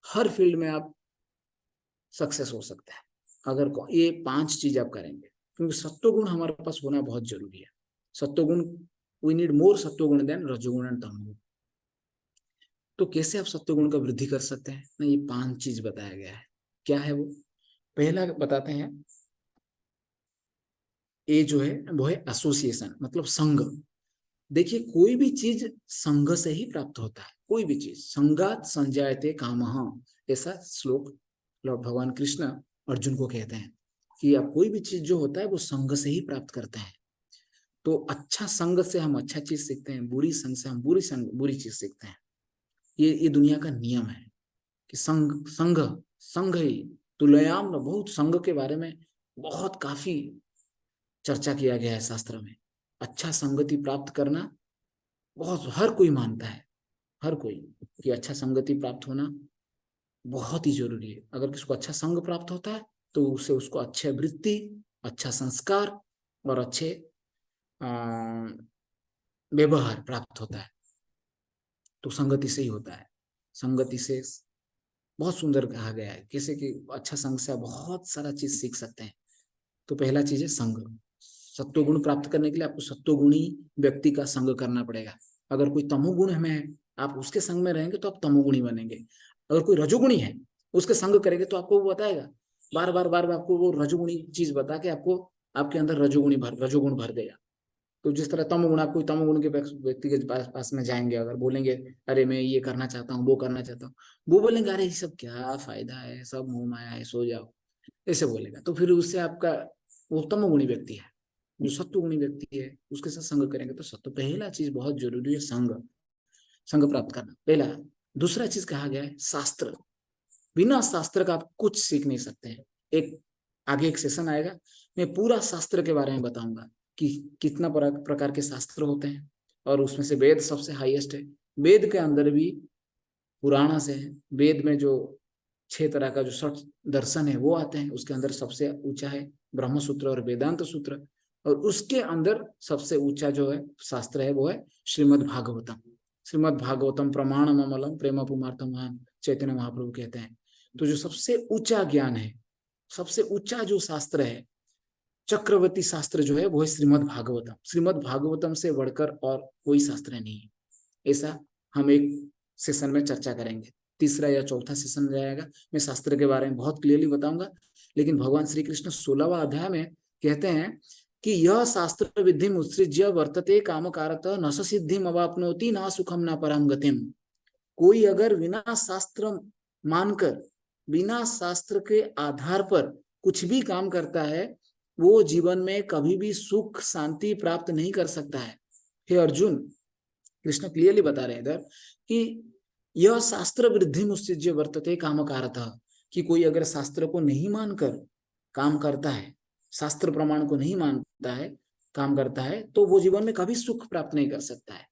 हर फील्ड में आप सक्सेस हो सकते हैं अगर ये 5 चीज आप करेंगे, क्योंकि सत्व गुण हमारे पास होना बहुत जरूरी है। सत्व गुण, वी नीड मोर सत्व गुण देन रजोगुण एंड तमोगुण। तो कैसे आप सत्व गुण का वृद्धि कर सकते हैं ना, ये 5 चीज बताया गया है। क्या है वो? पहला बताते हैं, ये जो है वो है एसोसिएशन, मतलब संघ। देखिए कोई भी चीज संघ से ही प्राप्त होता है, कोई भी चीज। संगात संजायते कामः, ऐसा श्लोक लॉर्ड भगवान कृष्ण अर्जुन को कहते हैं कि आप कोई भी चीज जो होता है वो संघ से ही प्राप्त करते हैं। तो अच्छा संघ से हम अच्छा चीज सीखते हैं, बुरी संघ से हम बुरी चीज सीखते हैं। ये दुनिया का नियम है कि संघ संघ संघ ही तुलयाम, बहुत संघ के बारे में बहुत काफी चर्चा किया गया है शास्त्र में। अच्छा संगति प्राप्त करना बहुत, हर कोई मानता है, हर कोई, कि अच्छा संगति प्राप्त होना बहुत ही जरूरी है। अगर किसी को अच्छा संग प्राप्त होता है तो उससे उसको अच्छे वृत्ति, अच्छा संस्कार और अच्छे व्यवहार प्राप्त होता है। तो संगति से ही होता है। संगति से बहुत सुंदर कहा गया है कैसे कि अच्छा संग से आप बहुत सारा चीज सीख सकते हैं। तो पहला चीज है संग। सत्वगुण प्राप्त करने के लिए आपको सत्वगुणी व्यक्ति का संग करना पड़ेगा। अगर कोई तमोगुण में है, आप उसके संग में रहेंगे तो आप तमोगुणी बनेंगे। अगर कोई रजोगुणी है, उसके संग करेंगे तो आपको वो बताएगा, बार बार आपको वो रजोगुणी चीज बता के आपको आपके अंदर रजोगुण भर देगा। तो जिस तरह तमोगुण, आप कोई तमोगुण के व्यक्ति के पास में जाएंगे, अगर बोलेंगे अरे मैं ये करना चाहता हूँ, वो करना चाहता हूँ, वो बोलेंगे अरे ये सब क्या फायदा है, सब मोह माया है, सो जाओ, ऐसे बोलेगा। तो फिर उससे आपका, वो तमोगुणी व्यक्ति है। जो सत्वगुणी व्यक्ति है उसके साथ संग करेंगे तो सत्व। पहला चीज बहुत जरूरी है संग, संग प्राप्त करना पहला। दूसरा चीज कहा गया है शास्त्र। बिना शास्त्र का आप कुछ सीख नहीं सकते हैं। एक आगे एक सेशन आएगा, मैं पूरा शास्त्र के बारे में बताऊंगा कि कितना प्रकार के शास्त्र होते हैं, और उसमें से वेद सबसे हाईएस्ट है। वेद के अंदर भी पुराण से है, वेद में जो 6 तरह का जो 6 दर्शन है वो आते हैं, उसके अंदर सबसे ऊंचा है ब्रह्म सूत्र और वेदांत सूत्र, और उसके अंदर सबसे ऊंचा जो है शास्त्र है वो है श्रीमद् भागवतम। श्रीमद् भागवतम प्रमाणम अमलम प्रेम पुमार्थम चैतन्य महाप्रभु कहते हैं। तो जो सबसे ऊंचा ज्ञान है, सबसे ऊंचा जो शास्त्र है, चक्रवर्ती शास्त्र जो है वो है श्रीमद् भागवतम। श्रीमद् भागवतम से बढ़कर और कोई शास्त्र नहीं है। ऐसा हम एक सेशन में चर्चा करेंगे, तीसरा या चौथा सेशन रहेगा। मैं शास्त्र के बारे में बहुत क्लियरली बताऊंगा। लेकिन भगवान श्री कृष्ण 16वां अध्याय में कहते हैं कि यह शास्त्र विद्धि उत्सृज्य वर्तते कामकारतः न सिद्धिम अवाप्नोति न सुखम न पराम गतिम। कोई अगर बिना शास्त्र मानकर, बिना शास्त्र के आधार पर कुछ भी काम करता है, वो जीवन में कभी भी सुख शांति प्राप्त नहीं कर सकता है। हे अर्जुन, कृष्ण क्लियरली बता रहे हैं इधर कि यह शास्त्र वृद्धि मुस्तिज्य वर्तते कामकारतः, कि कोई अगर शास्त्र को नहीं मानकर काम करता है, शास्त्र प्रमाण को नहीं मानता है, काम करता है, तो वो जीवन में कभी सुख प्राप्त नहीं कर सकता है।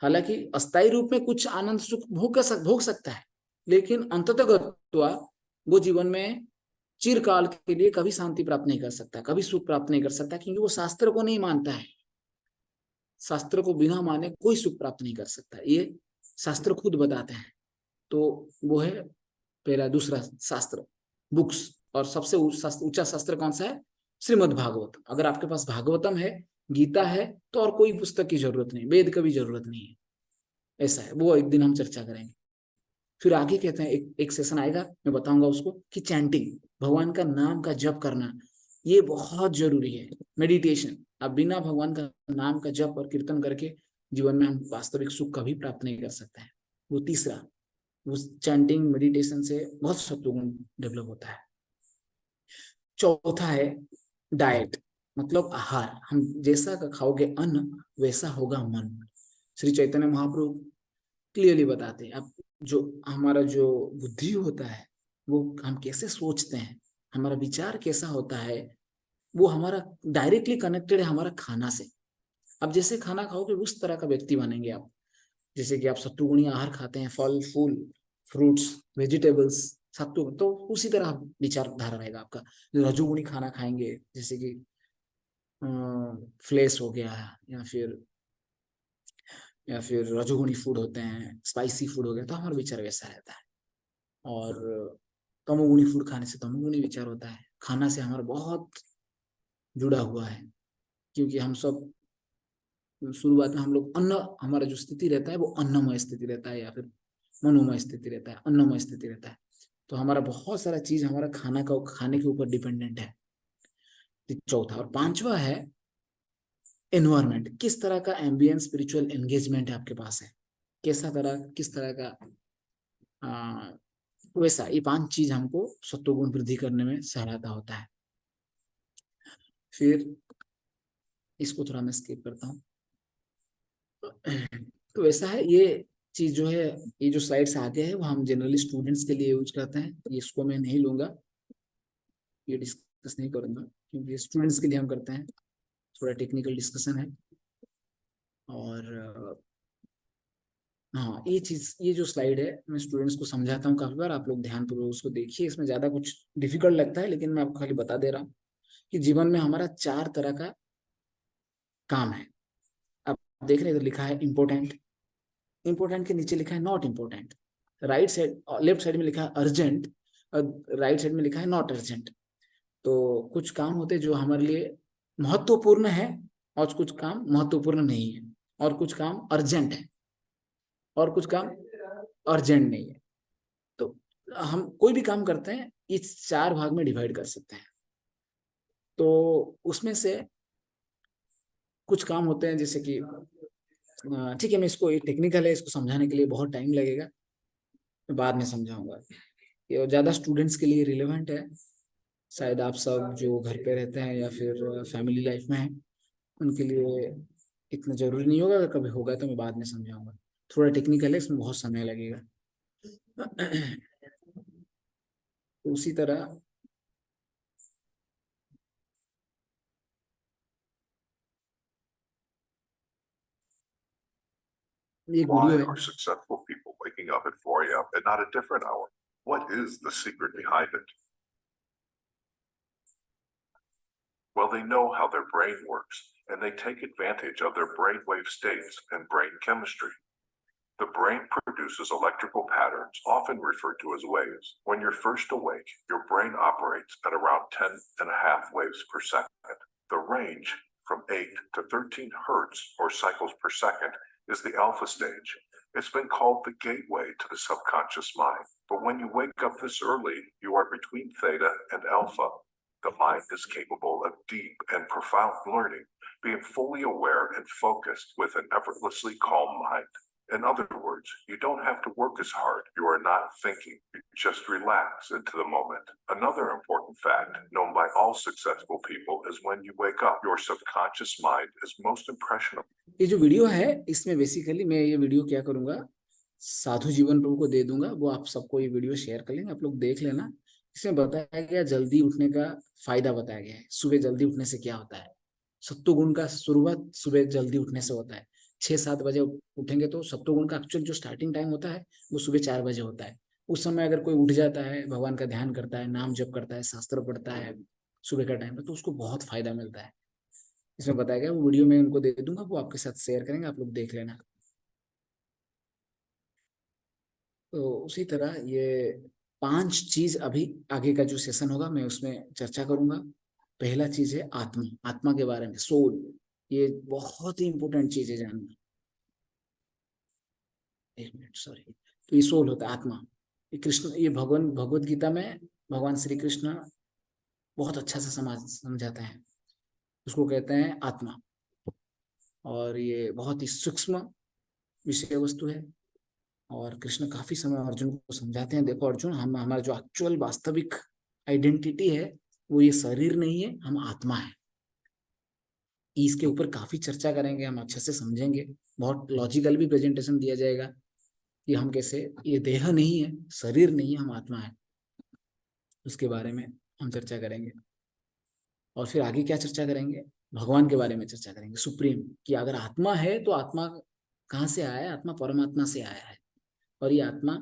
हालांकि अस्थायी रूप में कुछ आनंद सुख भोग सकता है, लेकिन अंततः वो जीवन में चिरकाल के लिए कभी शांति प्राप्त नहीं कर सकता, कभी सुख प्राप्त नहीं कर सकता, क्योंकि वो शास्त्र को नहीं मानता है। शास्त्र को बिना माने कोई सुख प्राप्त नहीं कर सकता, ये शास्त्र खुद बताते हैं। तो वो है पहला। दूसरा शास्त्र बुक्स, और सबसे ऊंचा शास्त्र कौन सा है? श्रीमद् भागवतम। अगर आपके पास भागवतम है, गीता है, तो और कोई पुस्तक की जरूरत नहीं, वेद का भी जरूरत नहीं है। ऐसा है, वो एक दिन हम चर्चा करेंगे। फिर आगे कहते हैं, एक सेशन आएगा, मैं बताऊंगा उसको, कि चैंटिंग, भगवान का नाम का जप करना, ये बहुत जरूरी है। मेडिटेशन, आप बिना भगवान का नाम का जप और कीर्तन करके जीवन में हम वास्तविक सुख कभी प्राप्त नहीं कर सकते हैं। वो तीसरा, वो चैंटिंग मेडिटेशन से बहुत सत्वगुण डेवलप होता है। चौथा है डाइट, मतलब आहार। हम जैसा खाओगे अन्न वैसा होगा मन। श्री चैतन्य महाप्रभु क्लियरली बताते हैं। अब जो हमारा जो बुद्धि होता है, वो हम कैसे सोचते हैं, हमारा विचार कैसा होता है, वो हमारा डायरेक्टली कनेक्टेड है हमारा खाना से। अब जैसे खाना खाओगे उस तरह का व्यक्ति बनेंगे आप। जैसे कि आप सत्तुगुणी आहार खाते हैं, फल फूल फ्रूट्स वेजिटेबल्स सत्तु, तो उसी तरह विचारधारा रहेगा आपका। रजोगुणी खाना खाएंगे जैसे कि फ्लेस हो गया, या फिर रजोगुणी फूड होते हैं, स्पाइसी फूड हो गया, तो हमारा विचार वैसा रहता है। और तमोगुणी फूड खाने से तमोगुणी विचार होता है। खाना से हमारा बहुत जुड़ा हुआ है, क्योंकि हम सब शुरुआत में हम लोग अन्न, हमारा जो स्थिति रहता है वो अन्नमय स्थिति रहता है, या फिर मनोमय स्थिति रहता है, अन्नमय स्थिति रहता है। तो हमारा बहुत सारा चीज हमारा खाने के ऊपर डिपेंडेंट है। चौथा और पांचवा है एनवायरमेंट। किस तरह का एम्बियंस स्पिरिचुअल एंगेजमेंट है आपके पास है, किस तरह का वैसा। ये 5 चीज हमको सत्वगुण वृद्धि करने में सहायता होता है। फिर इसको थोड़ा मैं स्किप करता हूँ। तो वैसा है, ये चीज जो है, ये जो स्लाइड्स आगे है वो हम जनरली स्टूडेंट्स के लिए यूज करते हैं। इसको मैं नहीं लूंगा, ये डिस्कस नहीं करूंगा, क्योंकि स्टूडेंट्स के लिए हम करते हैं, थोड़ा टेक्निकल डिस्कशन है। और हाँ, ये जो स्लाइड है मैं स्टूडेंट्स को समझाता हूँ काफी बार, आप लोग ध्यानपूर्वक उसको देखिए। इसमें ज्यादा कुछ डिफिकल्ट लगता है, लेकिन मैं आपको खाली बता दे रहा हूँ कि जीवन में हमारा 4 तरह का काम है। आप देख रहे हैं, इधर लिखा है इम्पोर्टेंट, इम्पोर्टेंट के नीचे लिखा है not important. Right side, left side में लिखा है अर्जेंट, और राइट साइड में लिखा है नॉट अर्जेंट। तो कुछ काम होते हैं जो हमारे लिए महत्वपूर्ण है, और कुछ काम महत्वपूर्ण नहीं है, और कुछ काम अर्जेंट है, और कुछ काम अर्जेंट नहीं है। तो हम कोई भी काम करते हैं इस 4 भाग में डिवाइड कर सकते हैं। तो उसमें से कुछ काम होते हैं जैसे कि ठीक है, मैं इसको, ये टेक्निकल है, इसको समझाने के लिए बहुत टाइम लगेगा, मैं बाद में समझाऊंगा। ये ज्यादा स्टूडेंट्स के लिए रिलेवेंट है, शायद आप सब जो घर पे रहते हैं या फिर फैमिली लाइफ में हैं उनके लिए इतना जरूरी नहीं होगा। अगर कभी होगा तो मैं बाद में समझाऊंगा, थोड़ा टेक्निकल है, इसमें बहुत समय लगेगा। तो उसी तरह ये एक वीडियो Why है। are successful people waking up at 4 a.m. and not a different hour? What is the secret behind it? Well, they know how their brain works, and they take advantage of their brainwave states and brain chemistry. The brain produces electrical patterns, often referred to as waves. When you're first awake, your brain operates at around 10.5 waves per second. The range from 8 to 13 hertz, or cycles per second, is the alpha stage. It's been called the gateway to the subconscious mind. But when you wake up this early, you are between theta and alpha. The mind is capable of deep and profound learning, being fully aware and focused with an effortlessly calm mind. In other words, you don't have to work as hard. You are not thinking. You just relax into the moment. Another important fact known by all successful people is when you wake up, your subconscious mind is most impressionable. ये जो वीडियो है इसमें बेसिकली मैं ये वीडियो क्या करूंगा, साधु जीवन प्रभु को दे दूंगा, वो आप सबको ये वीडियो शेयर कर लेंगे, आप लोग देख लेना। इसमें बताया गया जल्दी उठने का फायदा बताया गया है। सुबह जल्दी उठने से क्या होता है, सत्वगुण का शुरुआत सुबह जल्दी उठने से होता है। 6-7 बजे उठेंगे तो सत्वगुण का एक्चुअल जो स्टार्टिंग टाइम होता है वो सुबह 4 बजे होता है। उस समय अगर कोई उठ जाता है, भगवान का ध्यान करता है, नाम जप करता है, शास्त्र पढ़ता है सुबह का टाइम में, तो उसको बहुत फायदा मिलता है। इसमें बताया गया, वो वीडियो मैं उनको दे दूंगा, वो आपके साथ शेयर करेंगे, आप लोग देख लेना। तो उसी तरह ये 5 चीज अभी आगे का जो सेशन होगा मैं उसमें चर्चा करूंगा। पहला चीज है आत्मा, आत्मा के बारे में, सोल। ये बहुत ही इंपॉर्टेंट चीज है जानना। एक मिनट, सॉरी। तो ये सोल होता है, आत्मा। ये कृष्ण, ये भगवत गीता में भगवान श्री कृष्ण बहुत अच्छा से समझाते हैं, उसको कहते हैं आत्मा। और ये बहुत ही सूक्ष्म विषय वस्तु है। और कृष्ण काफी समय अर्जुन को समझाते हैं, देखो अर्जुन, हम हमारा जो एक्चुअल वास्तविक आइडेंटिटी है वो ये शरीर नहीं है, हम आत्मा है। इसके ऊपर काफी चर्चा करेंगे, हम अच्छे से समझेंगे, बहुत लॉजिकल भी प्रेजेंटेशन दिया जाएगा कि हम कैसे, ये देह नहीं है, शरीर नहीं है, हम आत्मा है। उसके बारे में हम चर्चा करेंगे। और फिर आगे क्या चर्चा करेंगे, भगवान के बारे में चर्चा करेंगे, सुप्रीम, कि अगर आत्मा है तो आत्मा कहाँ से आया है? आत्मा परमात्मा से आया है, और ये आत्मा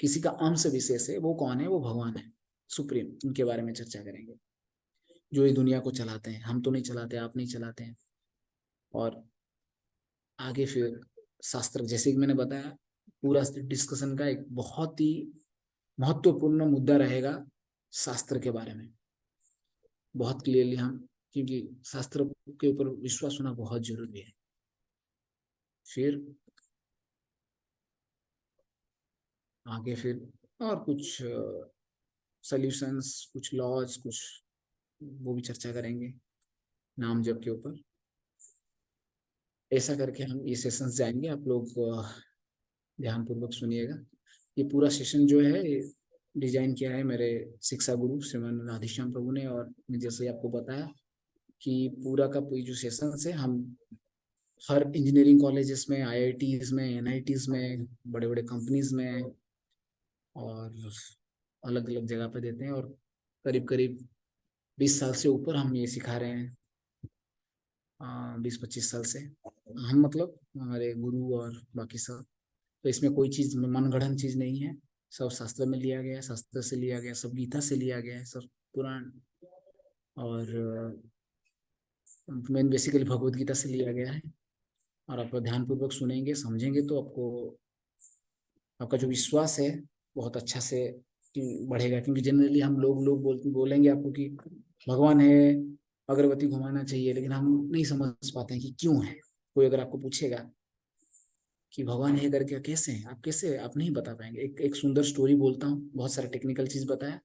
किसी का अंश विशेष है। वो कौन है? वो भगवान है, सुप्रीम। उनके बारे में चर्चा करेंगे, जो ये दुनिया को चलाते हैं। हम तो नहीं चलाते, आप नहीं चलाते हैं। और आगे फिर शास्त्र, जैसे कि मैंने बताया, पूरा डिस्कशन का एक बहुत ही महत्वपूर्ण मुद्दा रहेगा शास्त्र के बारे में, बहुत क्लियरली हम, क्योंकि शास्त्र के ऊपर विश्वास होना बहुत जरूरी है। फिर आगे फिर और कुछ सॉल्यूशंस, कुछ लॉज, कुछ वो भी चर्चा करेंगे नाम जप के ऊपर। ऐसा करके हम ये सेशंस जाएंगे। आप लोग ध्यान पूर्वक सुनिएगा। ये पूरा सेशन जो है डिजाइन किया है मेरे शिक्षा गुरु श्रीमान राधेश्याम प्रभु ने, और मैं जैसे आपको बताया कि पूरा का पूरी जो सेशन है हम हर इंजीनियरिंग कॉलेजेस में, आईआईटीज में, एनआईटीज में, बड़े बड़े कंपनीज में और अलग अलग जगह पे देते हैं। और करीब करीब 20 साल से ऊपर हम ये सिखा रहे हैं, 20-25 साल से हम, मतलब हमारे गुरु और बाकी सब। तो इसमें कोई चीज मनगढ़ंत चीज नहीं है, सब शास्त्र में लिया गया है, शास्त्र से लिया गया, सब गीता से लिया गया है, सब पुराण और मेन बेसिकली भगवत गीता से लिया गया है। और आप ध्यान पूर्वक सुनेंगे, समझेंगे तो आपको, आपका जो विश्वास है बहुत अच्छा से बढ़ेगा। क्योंकि जनरली हम लोग बोलेंगे आपको कि भगवान है, अगरबत्ती घुमाना चाहिए, लेकिन हम नहीं समझ पाते हैं कि क्यों है। कोई अगर आपको पूछेगा कि भगवान है करके कैसे है, आप नहीं बता पाएंगे। एक सुंदर स्टोरी बोलता हूँ, बहुत सारा टेक्निकल चीज बताया,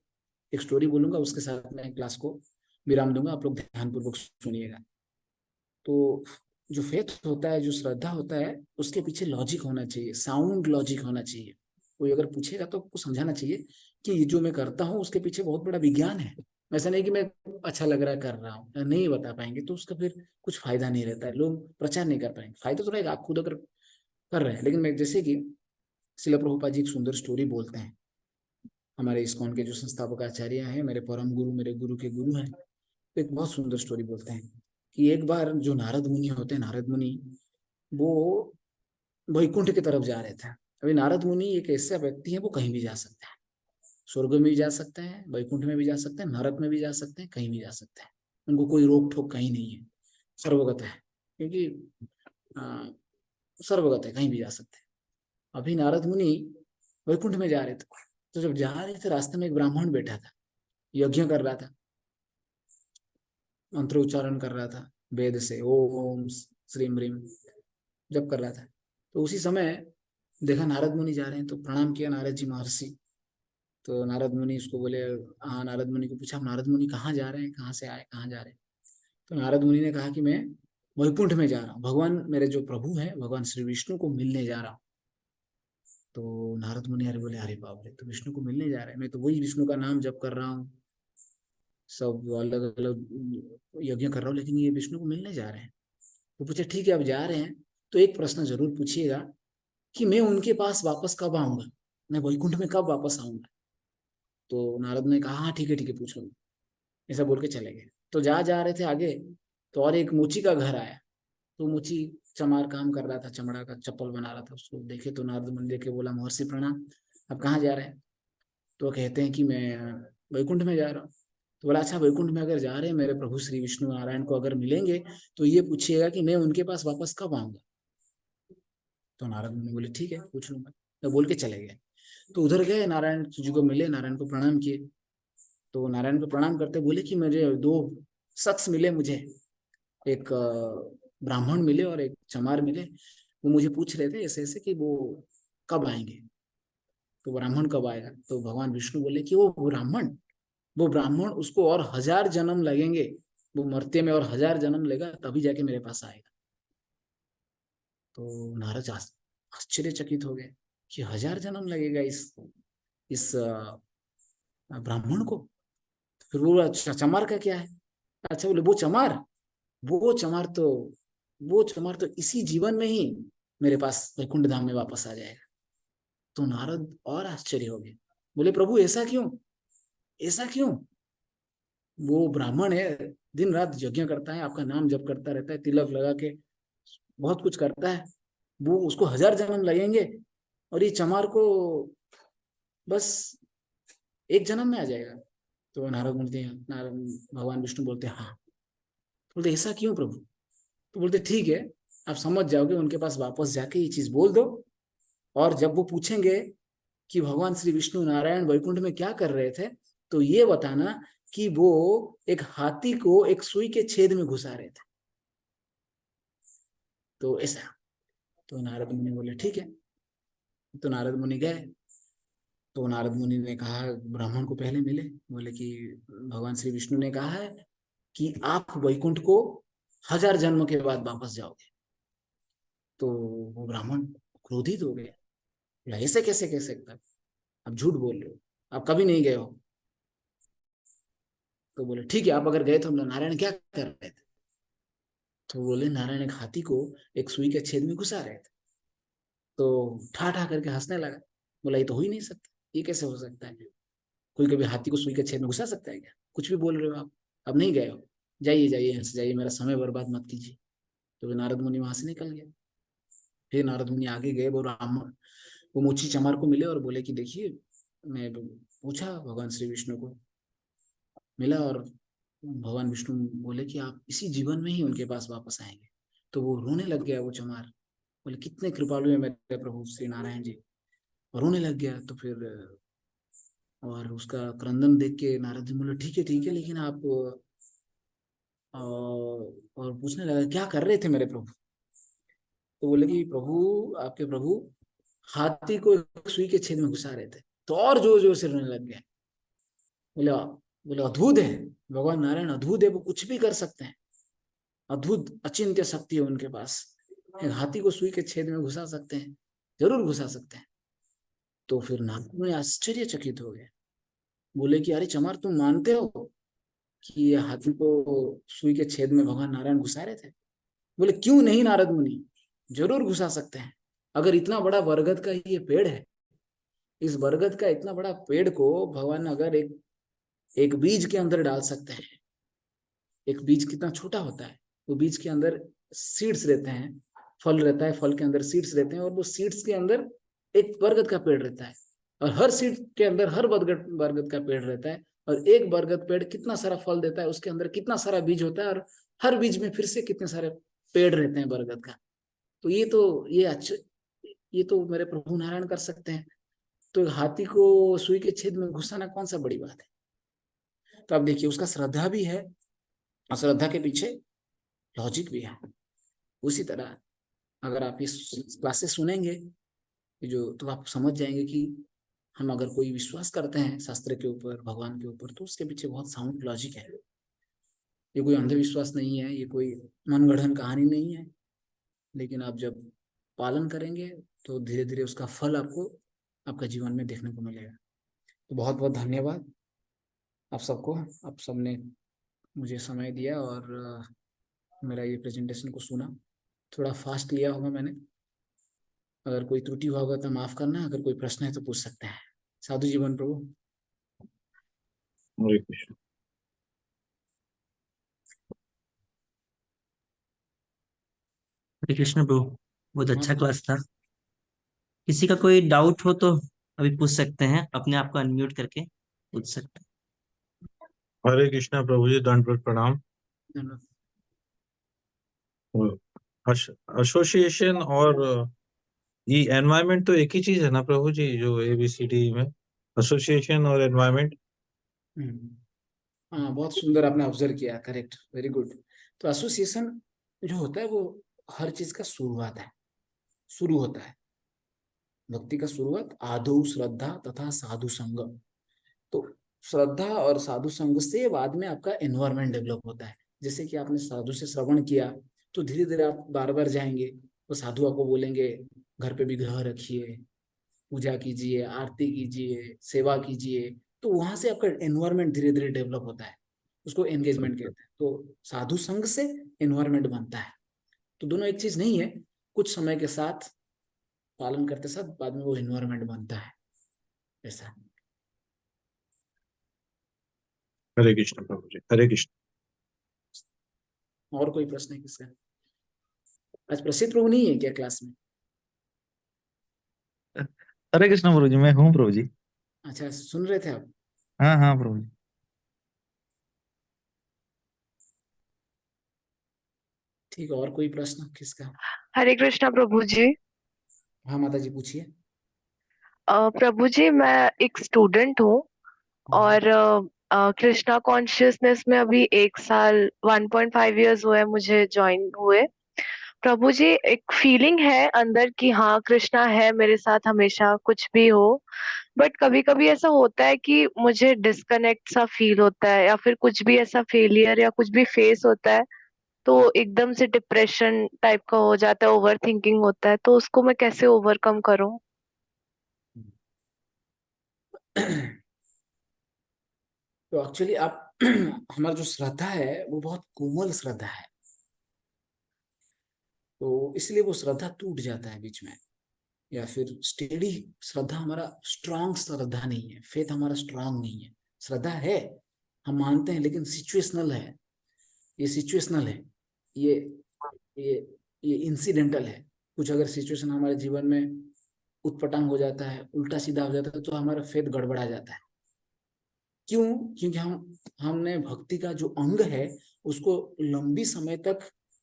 एक स्टोरी बोलूंगा, उसके साथ मैं क्लास को विराम दूंगा। आप लोग ध्यानपूर्वक सुनिएगा। तो जो फेथ होता है, जो श्रद्धा होता है, उसके पीछे लॉजिक होना चाहिए, साउंड लॉजिक होना चाहिए। कोई अगर पूछेगा तो आपको समझाना चाहिए कि ये जो मैं करता हूँ उसके पीछे बहुत बड़ा विज्ञान है। ऐसा नहीं कि मैं अच्छा लग रहा है कर रहा हूँ, नहीं बता पाएंगे तो उसका फिर कुछ फायदा नहीं रहता है, लोग प्रचार नहीं कर पाएंगे। फायदा तो रहेगा आप खुद अगर कर रहे हैं। लेकिन मैं, जैसे कि शिला प्रभुपाद जी एक सुंदर स्टोरी बोलते हैं, हमारे इस्कॉन के जो संस्थापक आचार्य हैं, मेरे परम गुरु, मेरे गुरु के गुरु हैं, तो एक बहुत सुंदर स्टोरी बोलते हैं कि एक बार जो नारद मुनि होते हैं, नारद मुनि वो वैकुंठ की तरफ जा रहे थे। अभी नारद मुनि एक ऐसा व्यक्ति है, वो कहीं भी जा सकते हैं, स्वर्ग में भी जा सकते हैं, वैकुंठ में भी जा सकते हैं, नरक में भी जा सकते हैं, कहीं भी जा सकते हैं। उनको कोई रोक टोक कहीं नहीं है, सर्वगत है, क्योंकि सर्वगत है, कहीं भी जा सकते हैं। अभी नारद मुनि वैकुंठ में जा रहे थे, तो जब जा रहे थे रास्ते में एक ब्राह्मण बैठा था, यज्ञ कर रहा था, मंत्र उच्चारण कर रहा था वेद से, ओम श्रीम ह्रीम जब कर रहा था। तो उसी समय देखा नारद मुनि जा रहे हैं, तो प्रणाम किया नारद जी महर्षि। तो नारद मुनि उसको बोले, हाँ, नारद मुनि को पूछा, नारद मुनि कहाँ जा रहे हैं, कहाँ से आए, कहाँ जा रहे हैं? तो नारद मुनि ने कहा कि मैं वैकुंठ में जा रहा हूँ, भगवान मेरे जो प्रभु हैं भगवान श्री विष्णु को मिलने जा रहा हूँ। तो नारद मुनि अरे बोले, अरे बाप रे, तो विष्णु को मिलने जा रहे हैं? मैं तो वही विष्णु का नाम जप कर रहा हूँ, सब अलग अलग यज्ञ कर रहा हूँ, लेकिन ये विष्णु को मिलने जा रहे हैं। तो पूछे, ठीक है अब जा रहे हैं तो एक प्रश्न जरूर पूछिएगा कि मैं उनके पास वापस कब आऊंगा, मैं वैकुंठ में कब वापस आऊंगा? तो नारद ने कहा, हाँ ठीक है ठीक है, पूछ लो। ऐसा बोल के चले गए। तो जा रहे थे आगे, तो और एक मुची का घर आया। तो मुची चमार काम कर रहा था, चमड़ा का चप्पल बना रहा था। उसको देखे तो नारद मुनि देखे, बोला, महर्षि प्रणाम, अब कहाँ जा रहे हैं? तो कहते हैं कि मैं वैकुंठ में जा रहा हूँ। तो बोला, अच्छा वैकुंठ में अगर जा रहे हैं, मेरे प्रभु श्री विष्णु नारायण को अगर मिलेंगे तो ये पूछिएगा कि मैं उनके पास वापस कब आऊंगा? तो नारद मुनि बोले, ठीक है पूछ लूंगा, तो बोल के चले गए। तो उधर गए, नारायण जी को मिले, नारायण को प्रणाम किए। तो नारायण को प्रणाम करते बोले कि मेरे दो शख्स मिले मुझे, एक ब्राह्मण मिले और एक चमार मिले। वो मुझे पूछ रहे थे ऐसे ऐसे कि वो कब आएंगे, तो ब्राह्मण कब आएगा? तो भगवान विष्णु बोले कि वो ब्राह्मण उसको और 1000 जन्म लगेंगे, वो मरते में और 1000 जन्म लेगा, तभी जाके मेरे पास आएगा। तो नारद आश्चर्यचकित हो गए कि 1000 जन्म लगेगा इस ब्राह्मण को? फिर वो, अच्छा चमार का क्या है? अच्छा, बोले वो चमार तो इसी जीवन में ही मेरे पास वैकुंठ धाम में वापस आ जाएगा। तो नारद और आश्चर्य हो गए, बोले, प्रभु ऐसा क्यों, ऐसा क्यों? वो ब्राह्मण है, दिन रात यज्ञ करता है, आपका नाम जप करता रहता है, तिलक लगा के बहुत कुछ करता है, वो उसको 1000 जन्म लगेंगे और ये चमार को बस एक जन्म में आ जाएगा। तो नारद बोलते हैं, नारद भगवान विष्णु बोलते हैं हाँ। बोलते ऐसा क्यों प्रभु? तो बोलते ठीक है, आप समझ जाओगे, उनके पास वापस जाके ये चीज बोल दो, और जब वो पूछेंगे कि भगवान श्री विष्णु नारायण वैकुंठ में क्या कर रहे थे, तो ये बताना कि वो एक हाथी को एक सुई के छेद में घुसा रहे थे। तो ऐसा। तो नारद मुनि बोले ठीक है। तो नारद मुनि गए। तो नारद मुनि ने कहा, ब्राह्मण को पहले मिले, बोले कि भगवान श्री विष्णु ने कहा है कि आप वैकुंठ को 1000 जन्म के बाद वापस जाओगे। तो वो ब्राह्मण क्रोधित हो गया, बोला ऐसे कैसे कह सकता, आप झूठ बोल रहे हो, आप कभी नहीं गए हो। तो बोले ठीक है, आप अगर गए तो नारायण क्या कर रहे थे? तो बोले नारायण एक हाथी को एक सुई के छेद में घुसा रहे थे। तो ठा ठा करके हंसने लगा, बोला ये तो हो ही नहीं सकता, ये कैसे हो सकता है? कोई कभी हाथी को सुई के छेद में घुसा सकता है क्या? कुछ भी बोल रहे हो आप, अब नहीं गए हो, जाइए जाइए यहाँ से जाइए, मेरा समय बर्बाद मत कीजिए। तो नारद मुनि वहां से निकल गया। फिर नारद मुनि आगे गए, वो ब्राह्मण, वो मोची चमार को मिले और बोले कि देखिए, मैं पूछा भगवान श्री विष्णु को, मिला, और भगवान विष्णु बोले कि आप इसी जीवन में ही उनके पास वापस आएंगे। तो वो रोने लग गया, वो चमार, बोले कितने कृपालु है मेरे प्रभु श्री नारायण जी, और रोने लग गया। तो फिर और उसका क्रंदन देख के नारद जी बोले ठीक है, लेकिन आप और पूछने लगा क्या कर रहे थे मेरे प्रभु? तो बोले कि प्रभु, आपके प्रभु हाथी को एक सुई के छेद में घुसा रहे थे। तो और जोर जोर से रोने लग गया। बोले बोले अद्भुत है, भगवान नारायण अद्भुत है, वो कुछ भी कर सकते हैं, अद्भुत अचिंत्य शक्ति है उनके पास, एक हाथी को सुई के छेद में घुसा सकते हैं, जरूर घुसा सकते हैं। तो फिर नारद मुनि आश्चर्यचकित हो गए, बोले कि अरे चमार, तुम मानते हो कि ये हाथी को सुई के छेद में भगवान नारायण घुसा रहे थे? बोले क्यों नहीं नारद मुनि, जरूर घुसा सकते हैं। अगर इतना बड़ा बरगद का ये पेड़ है, इस बरगद का इतना बड़ा पेड़ को भगवान अगर एक एक बीज के अंदर डाल सकते हैं, एक बीज कितना छोटा होता है, वो बीज के अंदर सीड्स रहते हैं, फल रहता है, फल के अंदर सीड्स रहते हैं, और वो सीड्स के अंदर एक बरगद का पेड़ रहता है, और हर सीड के अंदर हर बरगद बरगद का पेड़ रहता है, और एक बरगद पेड़ कितना सारा फल देता है, उसके अंदर कितना सारा बीज होता है, और हर बीज में फिर से कितने सारे पेड़ रहते हैं बरगद का। तो ये तो मेरे प्रभु नारायण कर सकते हैं। तो हाथी को सुई के छेद में घुसाना कौन सा बड़ी बात है? तो अब देखिए, उसका श्रद्धा भी है, और श्रद्धा के पीछे लॉजिक भी है। उसी तरह अगर आप इस क्लासेस सुनेंगे जो, तो आप समझ जाएंगे कि हम अगर कोई विश्वास करते हैं शास्त्र के ऊपर, भगवान के ऊपर, तो उसके पीछे बहुत साउंड लॉजिक है। ये कोई अंधविश्वास नहीं है, ये कोई मनगढ़ंत कहानी नहीं है। लेकिन आप जब पालन करेंगे तो धीरे धीरे उसका फल आपको आपका जीवन में देखने को मिलेगा। तो बहुत बहुत धन्यवाद आप सबको, आप सबने मुझे समय दिया और मेरा ये प्रेजेंटेशन को सुना। थोड़ा फास्ट लिया होगा मैंने, अगर कोई त्रुटि हुआ होगा तो माफ करना, अगर कोई प्रश्न है तो पूछ सकते हैं। साधु जीवन प्रभु। हरे कृष्ण। हरे कृष्ण प्रभु, बहुत हाँ अच्छा प्रभु। क्लास था। किसी का कोई डाउट हो तो अभी पूछ सकते हैं, अपने आप को अनम्यूट करके पूछ सकते हैं। हरे कृष्णा प्रभु जी, दंडवत प्रणाम। धन्यवाद। एसोसिएशन और ये एनवायरनमेंट तो एक ही चीज है ना प्रभु जी, जो एबीसीडी में एसोसिएशन और एनवायरनमेंट। हाँ, बहुत सुंदर आपने ऑब्जर्व किया, करेक्ट, वेरी गुड। तो एसोसिएशन जो होता है वो हर चीज का शुरुआत है, शुरू होता है भक्ति का शुरुआत आदौ श्रद्धा तथा साधु संग। तो श्रद्धा और साधु संग से बाद में आपका एनवायरनमेंट डेवलप होता है। जैसे कि आपने साधु से श्रवण किया, तो धीरे धीरे आप बार बार जाएंगे, तो साधु आपको बोलेंगे घर पे विग्रह रखिए, पूजा कीजिए, आरती कीजिए, सेवा कीजिए। तो वहां से आपका एनवायरनमेंट धीरे धीरे डेवलप होता है, उसको एंगेजमेंट कहते हैं। तो साधु संग से एनवायरनमेंट बनता है। तो दोनों एक चीज नहीं है, कुछ समय के साथ पालन करते साथ बाद में वो एनवायरनमेंट बनता है, ऐसा। हरे कृष्ण प्रभु जी, हरे कृष्ण। और कोई प्रश्न है किसका? आज प्रसिद्ध प्रभु नहीं है क्या क्लास में? हरे कृष्णा प्रभु जी, मैं हूँ प्रभु जी। अच्छा, सुन रहे थे आप? हाँ हाँ प्रभु जी। ठीक है, और कोई प्रश्न किसका? हरे कृष्णा प्रभु जी। हाँ माता जी, पूछिए। प्रभु जी, मैं एक स्टूडेंट हूँ और कृष्णा कॉन्शियसनेस में अभी 1 साल 1.5 इयर्स हुए मुझे ज्वाइन हुए। प्रभु जी, एक फीलिंग है अंदर कि हाँ कृष्णा है मेरे साथ हमेशा कुछ भी हो, बट कभी कभी ऐसा होता है कि मुझे डिस्कनेक्ट सा फील होता है या फिर कुछ भी ऐसा फेलियर या कुछ भी फेस होता है तो एकदम से डिप्रेशन टाइप का हो जाता है, ओवर थिंकिंग होता है, तो उसको मैं कैसे ओवरकम करूँ? तो एक्चुअली आप हमारा जो श्रद्धा है वो बहुत कोमल श्रद्धा है, तो इसलिए वो श्रद्धा टूट जाता है बीच में, या फिर स्टेडी श्रद्धा हमारा स्ट्रांग श्रद्धा नहीं है, फेथ हमारा स्ट्रांग नहीं है। श्रद्धा है, हम मानते हैं, लेकिन सिचुएशनल है। ये सिचुएशनल है, ये ये ये इंसिडेंटल है। कुछ अगर सिचुएशन हमारे जीवन में उटपटांग हो जाता है, उल्टा सीधा हो जाता है, तो हमारा फेथ गड़बड़ा जाता है। क्यों? क्योंकि हमने भक्ति का जो अंग है उसको लंबी समय तक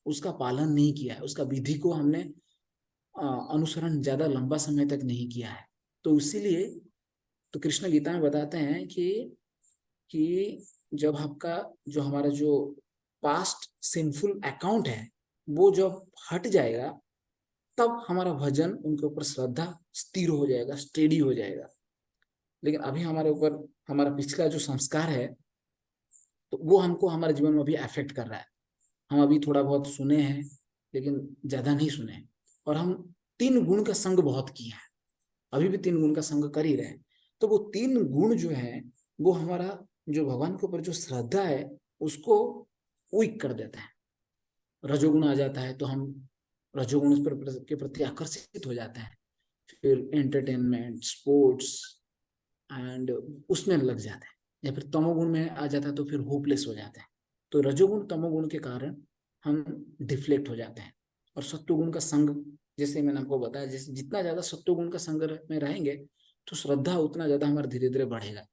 उसका पालन नहीं किया है, उसका विधि को हमने अनुसरण ज्यादा लंबा समय तक नहीं किया है। तो इसीलिए तो कृष्ण गीता में बताते हैं कि जब आपका जो हमारा जो पास्ट सिंफुल अकाउंट है वो जब हट जाएगा, तब हमारा भजन, उनके ऊपर श्रद्धा स्थिर हो जाएगा, स्टेडी हो जाएगा। लेकिन अभी हमारे ऊपर हमारा पिछला जो संस्कार है तो वो हमको हमारे जीवन में अभी अफेक्ट कर रहा है। हम अभी थोड़ा बहुत सुने हैं लेकिन ज्यादा नहीं सुने हैं, और हम 3 गुण का संग बहुत किए हैं, अभी भी 3 गुण का संग कर ही रहे हैं। तो वो 3 गुण जो है वो हमारा जो भगवान के ऊपर जो श्रद्धा है उसको वीक कर देता है। रजोगुण आ जाता है तो हम रजोगुण के प्रति आकर्षित हो जाते हैं, फिर एंटरटेनमेंट, स्पोर्ट्स एंड उसमें लग जाते हैं, या फिर तमोगुण में आ जाता है तो फिर होपलेस हो जाते हैं। तो रजोगुण तमोगुण के कारण हम डिफ्लेक्ट हो जाते हैं। और सत्वगुण का संग, जैसे मैंने आपको बताया, जैसे जितना ज्यादा सत्वगुण का संग में रहेंगे तो श्रद्धा उतना ज्यादा हमारा धीरे धीरे बढ़ेगा।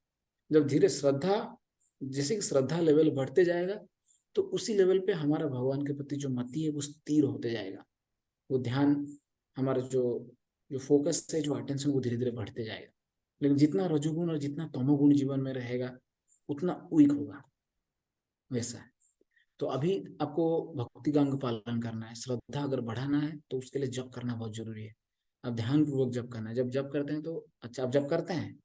जब धीरे श्रद्धा, जैसे कि श्रद्धा लेवल बढ़ते जाएगा तो उसी लेवल पे हमारा भगवान के प्रति जो मति है वो स्थिर होते जाएगा। वो ध्यान, हमारा जो जो फोकस है, जो अटेंशन, वो धीरे धीरे बढ़ते जाएगा। लेकिन जितना रजोगुण और जितना तमोगुण जीवन में रहेगा उतना वीक होगा, वैसा है। तो अभी आपको भक्ति का अंग पालन करना है, श्रद्धा अगर बढ़ाना है तो उसके लिए जप करना बहुत जरूरी है। अब ध्यान पूर्वक जप करना है। जब जप करते हैं तो अच्छा, आप जप करते हैं?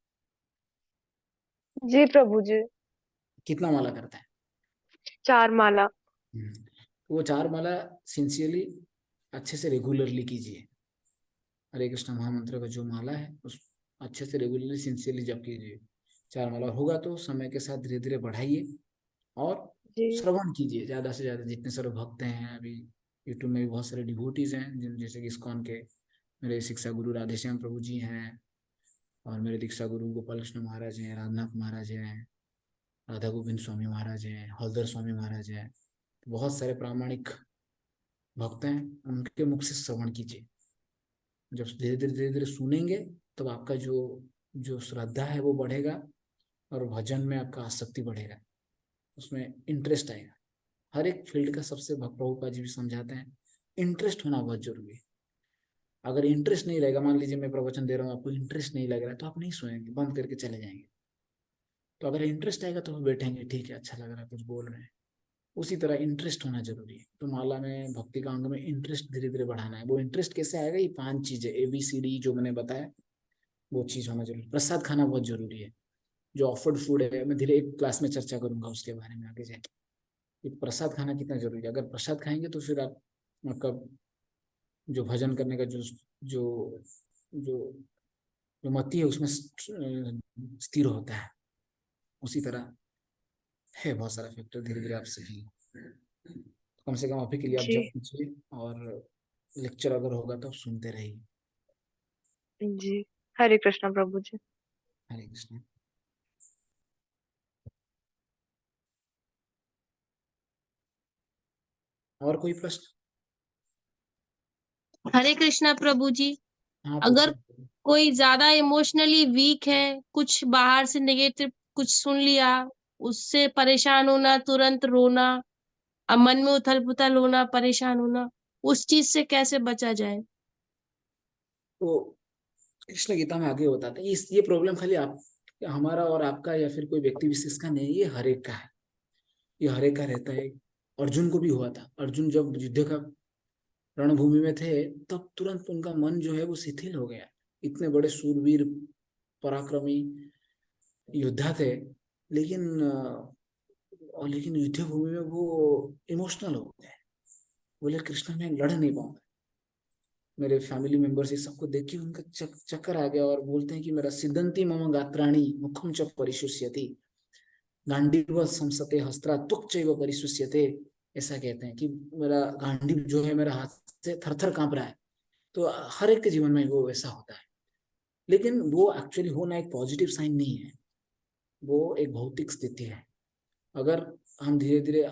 जी प्रभु जी। कितना माला करते हैं? 4 माला। वो 4 माला सिंसियरली अच्छे से रेगुलरली कीजिए। हरे कृष्ण महामंत्र का जो माला है उस अच्छे से रेगुलरली सिंसियरली जप कीजिए। 4 माला होगा तो समय के साथ धीरे धीरे बढ़ाइए, और जी श्रवण कीजिए ज्यादा से ज्यादा। जितने सारे भक्त हैं अभी यूट्यूब में भी बहुत सारे डिवोटीज हैं, जैसे कि इस्कॉन के मेरे शिक्षा गुरु राधेश्याम प्रभु जी हैं, और मेरे दीक्षा गुरु गोपाल कृष्ण महाराज हैं, रामनाथ महाराज हैं, राधा गोविंद स्वामी महाराज हैं, हलधर स्वामी महाराज हैं। बहुत सारे प्रामाणिक भक्त हैं, उनके मुख से श्रवण कीजिए। जब धीरे धीरे सुनेंगे तब आपका जो जो श्रद्धा है वो बढ़ेगा, और भजन में आपका आसक्ति बढ़ेगा, उसमें इंटरेस्ट आएगा। हर एक फील्ड का सबसे प्रभुपाद जी भी समझाते हैं, इंटरेस्ट होना बहुत जरूरी है। अगर इंटरेस्ट नहीं रहेगा, मान लीजिए मैं प्रवचन दे रहा हूँ, आपको इंटरेस्ट नहीं लग रहा है तो आप नहीं सुनेंगे, बंद करके चले जाएंगे। तो अगर इंटरेस्ट आएगा तो बैठेंगे, ठीक है अच्छा लग रहा है, कुछ बोल रहे हैं। उसी तरह इंटरेस्ट होना जरूरी है। तो माला में, भक्ति का अंग में इंटरेस्ट धीरे धीरे बढ़ाना है। वो इंटरेस्ट कैसे आएगा? ये 5 चीजें ABCD जो मैंने बताया, वो चीज होना जरूरी है। प्रसाद खाना बहुत जरूरी है। जो ऑफर्ड फूड है, मैं धीरे एक क्लास में चर्चा करूंगा उसके बारे में आगे जाके, कि प्रसाद खाना कितना जरूरी है। अगर प्रसाद खाएंगे तो फिर आपका जो भजन करने का जो जो जो जो मति है उसमें स्थिर होता है। उसी तरह है बहुत सारा फैक्टर, धीरे धीरे आप सीखेंगे। कम से कम अभी के लिए आप जी जब कीजिए, और लेक्चर अगर होगा तो आप सुनते रहिए। जी। हरे कृष्णा प्रभु जी। हरे कृष्ण। और कोई प्रश्न? हरे कृष्णा प्रभु जी। हाँ अगर पूछिए। कोई ज्यादा इमोशनली वीक है, कुछ बाहर से नेगेटिव कुछ सुन लिया, उससे परेशान होना, तुरंत रोना, अब मन में उथल पुथल होना, परेशान होना, उस चीज से कैसे बचा जाए? तो कृष्ण गीता में आगे बताते हैं ये प्रॉब्लम खाली आप हमारा और आपका या फिर कोई व्यक्ति विशेष का नहीं, ये हर एक का है, ये हर एक का रहता है। अर्जुन को भी हुआ था। अर्जुन जब युद्ध का रणभूमि में थे तब तुरंत उनका मन जो है वो शिथिल हो गया। इतने बड़े शूरवीर पराक्रमी योद्धा थे, लेकिन युद्ध भूमि में वो इमोशनल हो गए। बोले कृष्ण मैं लड़ नहीं पाऊंगा। मेरे फैमिली मेंबर्स ये सबको देख के उनका चक्कर आ गया और बोलते हैं कि मेरा सिद्धंती मम गात्राणि मुखम च परिशुष्यति गांडीव संसते हस्त्रा त्वक चैव परिशुष्यते। ऐसा कहते हैं कि मेरा गांडीव जो है मेरा हाथ से थरथर कांप रहा है। तो हर एक के जीवन में वो ऐसा होता है, लेकिन वो एक्चुअली होना एक पॉजिटिव साइन नहीं है, वो एक भौतिक स्थिति है। अगर हम धीरे धीरे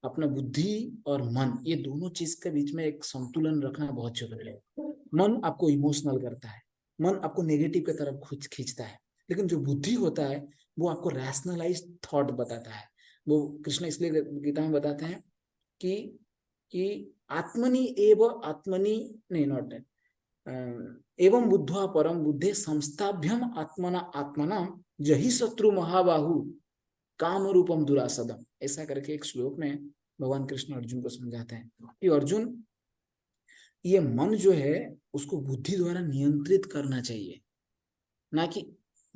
अपना बुद्धि और मन ये दोनों चीज के बीच में एक संतुलन रखना बहुत जरूरी है। मन आपको इमोशनल करता है, मन आपको नेगेटिव की तरफ खींचता है, लेकिन जो बुद्धि होता है वो आपको रैशनलाइज थॉट बताता है। वो कृष्ण इसलिए गीता में बताते हैं कि आत्मनि एव आत्मनि नहीं नॉट दैट एवं बुद्ध्वा परम बुद्धे संस्थाभ्यम आत्मना आत्मना जहि शत्रु महाबाहु काम रूपम दुरासदम। ऐसा करके एक श्लोक में भगवान कृष्ण अर्जुन को समझाते हैं कि अर्जुन ये मन जो है उसको बुद्धि द्वारा नियंत्रित करना चाहिए, ना कि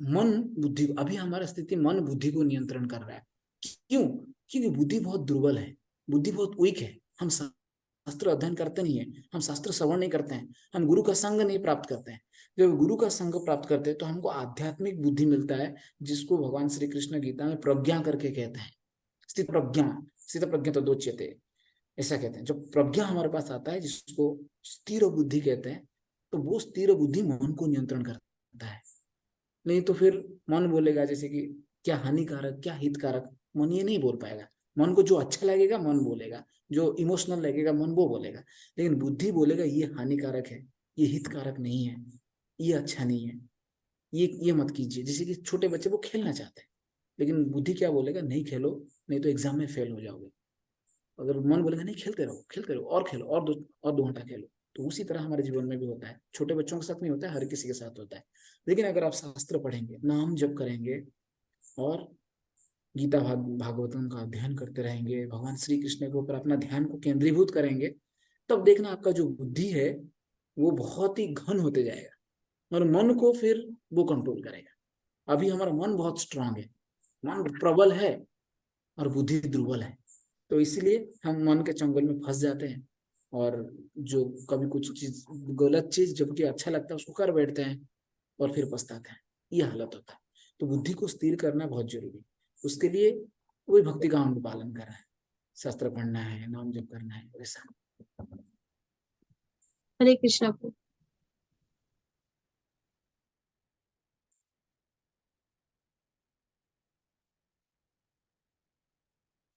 मन बुद्धि। अभी हमारा स्थिति मन बुद्धि को नियंत्रण कर रहा है। क्यों? क्योंकि बुद्धि बहुत दुर्बल है, बुद्धि बहुत वीक है। हम शास्त्र अध्ययन करते नहीं है, हम शास्त्र श्रवण नहीं करते हैं, हम गुरु का संग नहीं प्राप्त करते हैं। जब गुरु का संग प्राप्त करते हैं तो हमको आध्यात्मिक बुद्धि मिलता है, जिसको भगवान श्री कृष्ण गीता में प्रज्ञा करके कहते हैं। स्थित प्रज्ञा तो दोच्यते, ऐसा कहते हैं। जब प्रज्ञा हमारे पास आता है जिसको स्थिर बुद्धि कहते हैं, तो वो स्थिर बुद्धि मन को नियंत्रण करता है। नहीं तो फिर मन बोलेगा जैसे कि क्या हानिकारक क्या हितकारक, मन ये नहीं बोल पाएगा। मन को जो अच्छा लगेगा मन बोलेगा, जो इमोशनल लगेगा मन वो बोलेगा, लेकिन बुद्धि बोलेगा ये हानिकारक है, ये हितकारक नहीं है, ये अच्छा नहीं है, ये मत कीजिए। जैसे कि छोटे बच्चे वो खेलना चाहते हैं, लेकिन बुद्धि क्या बोलेगा, नहीं खेलो नहीं तो एग्जाम में फेल हो जाओगे। अगर मन बोलेगा नहीं खेलते रहो और खेलो और 2 घंटा खेलो। तो उसी तरह हमारे जीवन में भी होता है। छोटे बच्चों के साथ नहीं होता है, हर किसी के साथ होता है। लेकिन अगर आप शास्त्र पढ़ेंगे, नाम जप करेंगे और गीता भागवतम का अध्ययन करते रहेंगे, भगवान श्री कृष्ण के ऊपर अपना ध्यान को केंद्रीभूत करेंगे, तब देखना आपका जो बुद्धि है वो बहुत ही घन होते जाएगा और मन को फिर वो कंट्रोल करेगा। अभी हमारा मन बहुत स्ट्रांग है, मन प्रबल है और बुद्धि दुर्बल है। तो इसीलिए हम मन के चंगुल में फंस जाते हैं और जो कभी कुछ चीज गलत चीज जबकि अच्छा लगता है उसको कर बैठते हैं और फिर पछताते हैं। ये हालत होता है। तो बुद्धि को स्थिर करना बहुत जरूरी है। उसके लिए वही भक्ति का हमको पालन करना है, शास्त्र पढ़ना है, नाम जप करना है, वैसा। हरे कृष्णा को।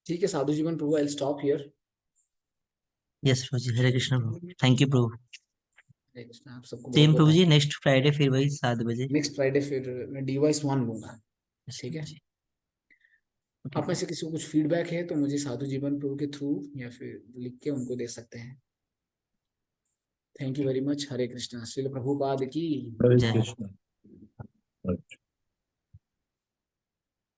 ठीक है साधु जीवन प्रभु, आई स्टॉप हियर। यस प्रभु जी, हरे कृष्णा प्रभु, थैंक यू प्रभु। हरे कृष्ण, आप सबको बहुत सेम बहुत प्रभु जी, नेक्स्ट फ्राइडे फिर वही 7 बजे। नेक्स्ट फ्राइडे फिर मैं डिवाइस 1 लूंगा। Yes, ठीक है। प्रभु जी। Okay, आप में से किसी को कुछ फीडबैक है तो मुझे साधु जीवन प्रभु के थ्रू या फिर लिख के उनको दे सकते हैं। Thank you very much. Hare Krishna. Srila Prabhupada की हरे जय। कृष्ण।